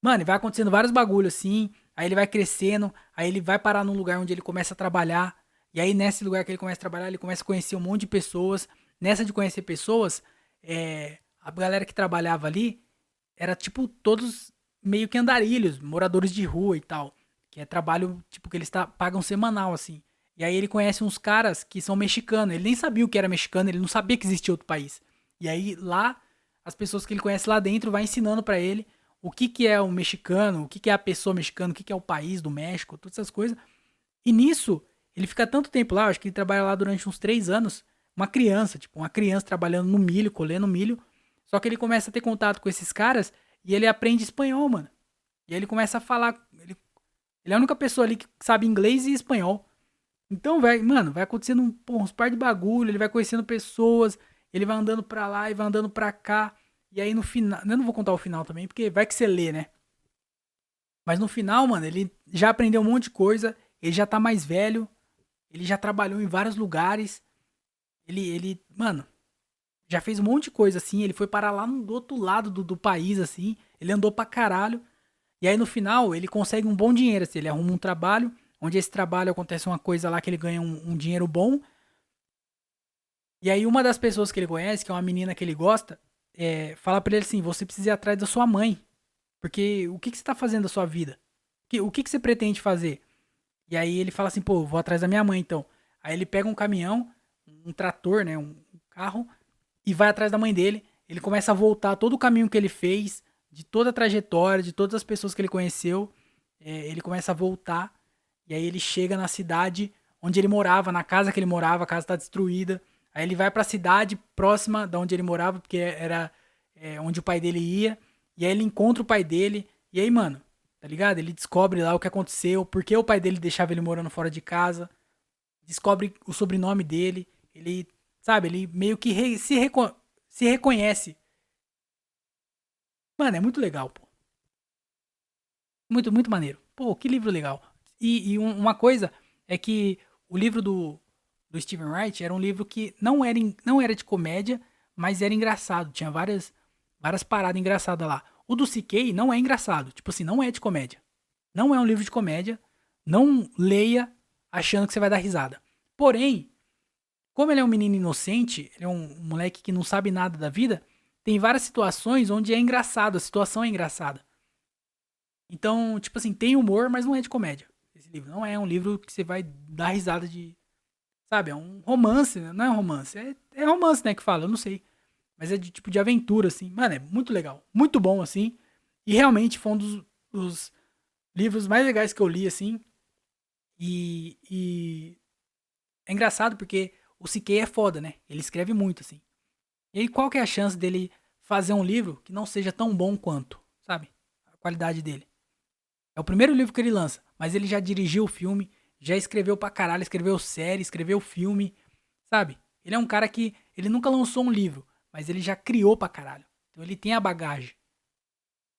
Mano, vai acontecendo vários bagulhos assim. Aí ele vai crescendo. Aí ele vai parar num lugar onde ele começa a trabalhar. E aí nesse lugar que ele começa a trabalhar, ele começa a conhecer um monte de pessoas. Nessa de conhecer pessoas, a galera que trabalhava ali era tipo todos meio que andarilhos, moradores de rua e tal. Que é trabalho tipo que eles pagam semanal assim. E aí ele conhece uns caras que são mexicanos. Ele nem sabia o que era mexicano, ele não sabia que existia outro país. E aí lá, as pessoas que ele conhece lá dentro vai ensinando pra ele o que que é o mexicano, o que que é a pessoa mexicana, o que que é o país do México, todas essas coisas. E nisso, ele fica tanto tempo lá, acho que ele trabalha lá durante uns 3 anos. Uma criança trabalhando no milho, colhendo milho. Só que ele começa a ter contato com esses caras e ele aprende espanhol, mano. E aí ele começa a falar. Ele é a única pessoa ali que sabe inglês e espanhol. Então, velho, mano, vai acontecendo uns par de bagulho, ele vai conhecendo pessoas, ele vai andando pra lá e vai andando pra cá. E aí no final, eu não vou contar o final também, porque vai que você lê, né? Mas no final, mano, ele já aprendeu um monte de coisa, ele já tá mais velho, ele já trabalhou em vários lugares, mano, já fez um monte de coisa assim, ele foi parar lá do outro lado do país, assim, ele andou pra caralho. E aí no final ele consegue um bom dinheiro, assim, ele arruma um trabalho, onde esse trabalho acontece uma coisa lá que ele ganha um dinheiro bom. E aí uma das pessoas que ele conhece, que é uma menina que ele gosta, fala pra ele assim, você precisa ir atrás da sua mãe. Porque o que você tá fazendo da sua vida? O que você pretende fazer? E aí ele fala assim, pô, vou atrás da minha mãe então. Aí ele pega um caminhão, um trator, né, um carro, e vai atrás da mãe dele. Ele começa a voltar todo o caminho que ele fez, de toda a trajetória, de todas as pessoas que ele conheceu. Ele começa a voltar. E aí ele chega na cidade onde ele morava, na casa que ele morava, a casa tá destruída. Aí ele vai pra cidade próxima da onde ele morava, porque era onde o pai dele ia. E aí ele encontra o pai dele. E aí, mano, tá ligado? Ele descobre lá o que aconteceu, por que o pai dele deixava ele morando fora de casa. Descobre o sobrenome dele. Ele, sabe, ele meio que se reconhece. Mano, é muito legal, pô. Muito, muito maneiro. Pô, que livro legal. Uma coisa é que o livro do Stephen Wright era um livro que não era de comédia, mas era engraçado. Tinha várias paradas engraçadas lá. O do CK não é engraçado. Tipo assim, não é de comédia. Não é um livro de comédia. Não leia achando que você vai dar risada. Porém, como ele é um menino inocente, ele é um moleque que não sabe nada da vida, tem várias situações onde é engraçado, a situação é engraçada. Então, tipo assim, tem humor, mas não é de comédia. Esse livro não é um livro que você vai dar risada de. Sabe, é um romance, né? Não é um romance. É romance, né, que fala, eu não sei. Mas é de tipo de aventura, assim. Mano, é muito legal. Muito bom, assim. E realmente foi um dos livros mais legais que eu li, assim. E é engraçado porque o CK é foda, né? Ele escreve muito, assim. E aí, qual que é a chance dele fazer um livro que não seja tão bom quanto, sabe? A qualidade dele. É o primeiro livro que ele lança, mas ele já dirigiu o filme, já escreveu pra caralho, escreveu série, escreveu filme, sabe? Ele é um cara que, ele nunca lançou um livro, mas ele já criou pra caralho. Então ele tem a bagagem.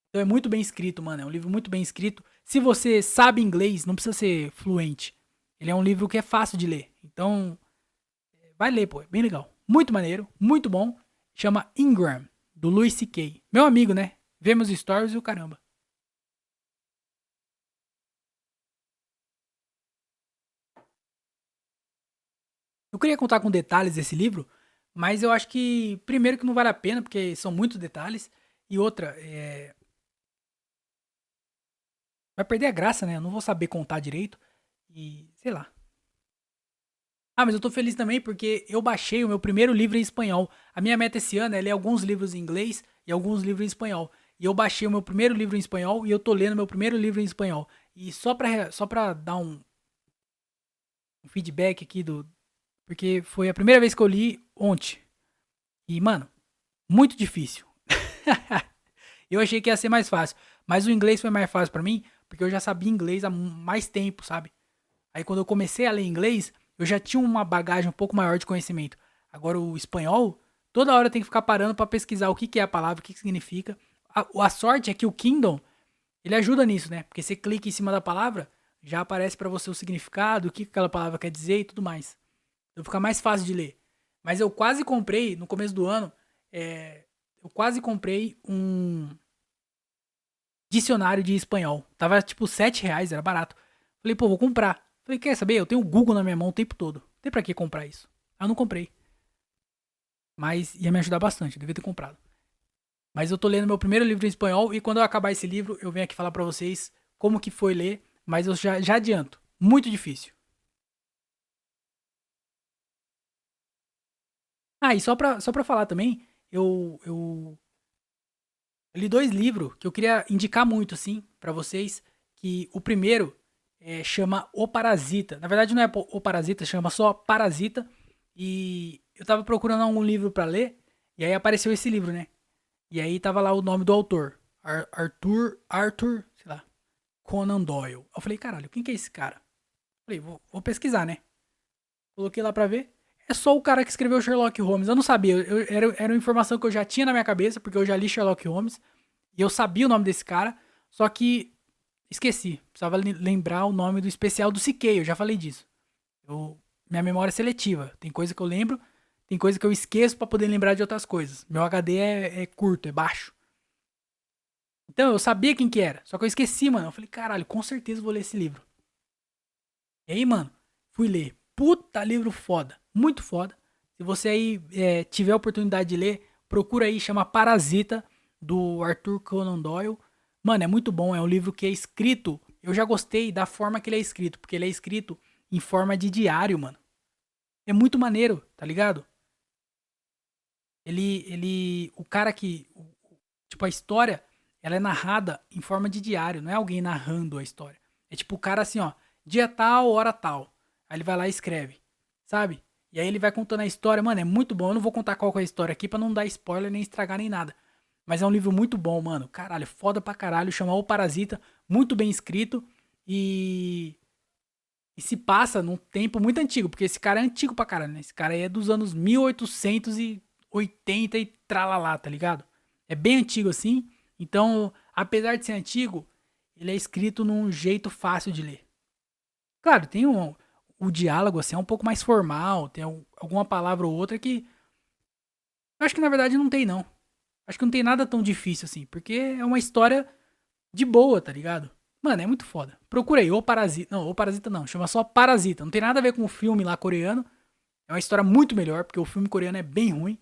Então é muito bem escrito, mano, é um livro muito bem escrito. Se você sabe inglês, não precisa ser fluente. Ele é um livro que é fácil de ler. Então, vai ler, pô, é bem legal. Muito maneiro, muito bom. Chama Ingram, do Louis C.K. Meu amigo, né? Vê meus stories e o caramba. Eu queria contar com detalhes desse livro, mas eu acho que, primeiro, que não vale a pena, porque são muitos detalhes, e outra, vai perder a graça, né? Eu não vou saber contar direito, e sei lá. Ah, mas eu tô feliz também porque eu baixei o meu primeiro livro em espanhol. A minha meta esse ano é ler alguns livros em inglês e alguns livros em espanhol. E eu baixei o meu primeiro livro em espanhol e eu tô lendo meu primeiro livro em espanhol. E só pra dar um feedback aqui porque foi a primeira vez que eu li ontem. E, mano, muito difícil. Eu achei que ia ser mais fácil. Mas o inglês foi mais fácil pra mim, porque eu já sabia inglês há mais tempo, sabe? Aí quando eu comecei a ler inglês, eu já tinha uma bagagem um pouco maior de conhecimento. Agora o espanhol, toda hora tem que ficar parando pra pesquisar o que que é a palavra, o que que significa. A sorte é que o Kindle, ele ajuda nisso, né? Porque você clica em cima da palavra, já aparece pra você o significado, o que que aquela palavra quer dizer e tudo mais. Então fica mais fácil de ler. Mas eu quase comprei, no começo do ano, eu quase comprei um dicionário de espanhol. Tava tipo R$ 7, era barato. Falei, pô, vou comprar. Falei, quer saber? Eu tenho o Google na minha mão o tempo todo. Não tem pra que comprar isso. Aí eu não comprei. Mas ia me ajudar bastante, eu devia ter comprado. Mas eu tô lendo meu primeiro livro em espanhol e quando eu acabar esse livro, eu venho aqui falar pra vocês como que foi ler. Mas eu já adianto. Muito difícil. Ah, e só pra falar também, eu li dois livros que eu queria indicar muito, assim, pra vocês. Que o primeiro chama O Parasita. Na verdade, não é O Parasita, chama só Parasita. E eu tava procurando algum livro pra ler. E aí apareceu esse livro, né? E aí tava lá o nome do autor. Arthur, sei lá, Conan Doyle. Eu falei, caralho, quem que é esse cara? Falei, vou pesquisar, né? Coloquei lá pra ver. É só o cara que escreveu Sherlock Holmes. Eu não sabia. Era uma informação que eu já tinha na minha cabeça, porque eu já li Sherlock Holmes. E eu sabia o nome desse cara. Só que esqueci. Precisava lembrar o nome do especial do Siquei. Eu já falei disso. Minha memória é seletiva. Tem coisa que eu lembro, tem coisa que eu esqueço pra poder lembrar de outras coisas. Meu HD é curto, é baixo. Então eu sabia quem que era. Só que eu esqueci, mano. Eu falei, caralho, com certeza eu vou ler esse livro. E aí, mano, fui ler. Puta livro foda. Muito foda. Se você aí tiver a oportunidade de ler, procura aí, chama Parasita, do Arthur Conan Doyle. Mano, é muito bom. É um livro que é escrito. Eu já gostei da forma que ele é escrito, porque ele é escrito em forma de diário, mano. É muito maneiro, tá ligado? O cara que, tipo, a história, ela é narrada em forma de diário, não é alguém narrando a história. É tipo o cara assim, ó, dia tal, hora tal. Aí ele vai lá e escreve, sabe? E aí ele vai contando a história, mano, é muito bom. Eu não vou contar qual que é a história aqui pra não dar spoiler nem estragar nem nada. Mas é um livro muito bom, mano. Caralho, foda pra caralho. Chama O Parasita, muito bem escrito e se passa num tempo muito antigo, porque esse cara é antigo pra caralho, né? Esse cara aí é dos anos 1880 e tralalá, tá ligado? É bem antigo assim. Então, apesar de ser antigo, ele é escrito num jeito fácil de ler. Claro, tem o diálogo assim é um pouco mais formal, tem alguma palavra ou outra que eu acho que na verdade não tem não. Acho que não tem nada tão difícil assim, porque é uma história de boa, tá ligado? Mano, é muito foda. Procura aí, O Parasita. Não, O Parasita não, chama só Parasita. Não tem nada a ver com o filme lá coreano. É uma história muito melhor, porque o filme coreano é bem ruim.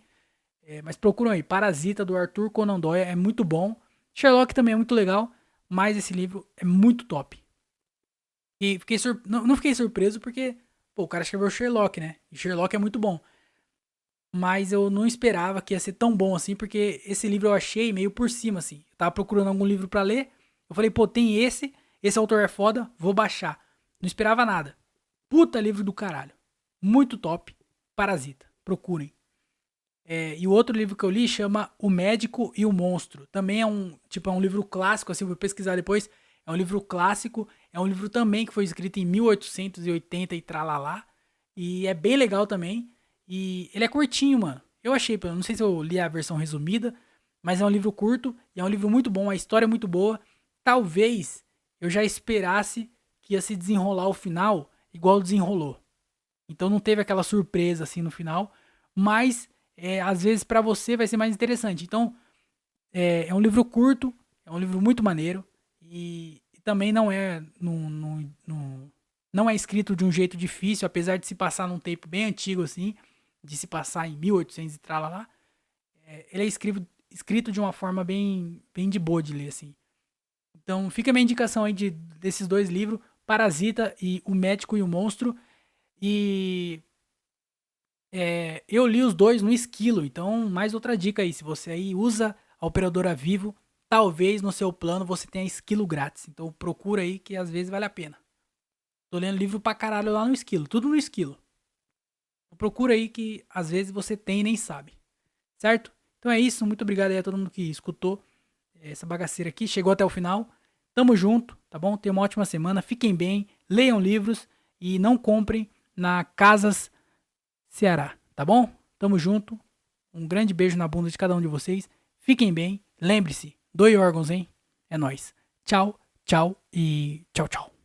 Mas procuram aí, Parasita do Arthur Conan Doyle, é muito bom. Sherlock também é muito legal, mas esse livro é muito top. E não fiquei surpreso porque, pô, o cara escreveu Sherlock, né? E Sherlock é muito bom. Mas eu não esperava que ia ser tão bom assim, porque esse livro eu achei meio por cima, assim. Eu tava procurando algum livro pra ler. Eu falei, pô, tem esse autor é foda, vou baixar. Não esperava nada. Puta livro do caralho. Muito top. Parasita. Procurem. E o outro livro que eu li chama O Médico e o Monstro. Também é um livro clássico, assim, vou pesquisar depois. É um livro clássico, é um livro também que foi escrito em 1880 e tralalá. E é bem legal também. E ele é curtinho, mano. Eu achei, não sei se eu li a versão resumida, mas é um livro curto e é um livro muito bom, a história é muito boa. Talvez eu já esperasse que ia se desenrolar o final igual desenrolou. Então não teve aquela surpresa assim no final, mas às vezes pra você vai ser mais interessante. Então é um livro curto, é um livro muito maneiro e também não é escrito de um jeito difícil, apesar de se passar num tempo bem antigo assim, de se passar em 1800 e tralala. Ele é escrito de uma forma bem de boa de ler assim. Então fica a minha indicação aí desses dois livros, Parasita e O Médico e o Monstro. E eu li os dois no Esquilo, então mais outra dica aí, se você aí usa a operadora Vivo, talvez no seu plano você tenha Esquilo grátis. Então procura aí que às vezes vale a pena. Tô lendo livro pra caralho lá no Esquilo, tudo no Esquilo. Então, procura aí que às vezes você tem e nem sabe, certo? Então é isso, muito obrigado aí a todo mundo que escutou essa bagaceira aqui, chegou até o final. Tamo junto, tá bom? Tenha uma ótima semana, fiquem bem, leiam livros e não comprem na Casas Ceará, tá bom? Tamo junto. Um grande beijo na bunda de cada um de vocês. Fiquem bem. Lembre-se, doe órgãos, hein? É nóis. Tchau, tchau e tchau, tchau.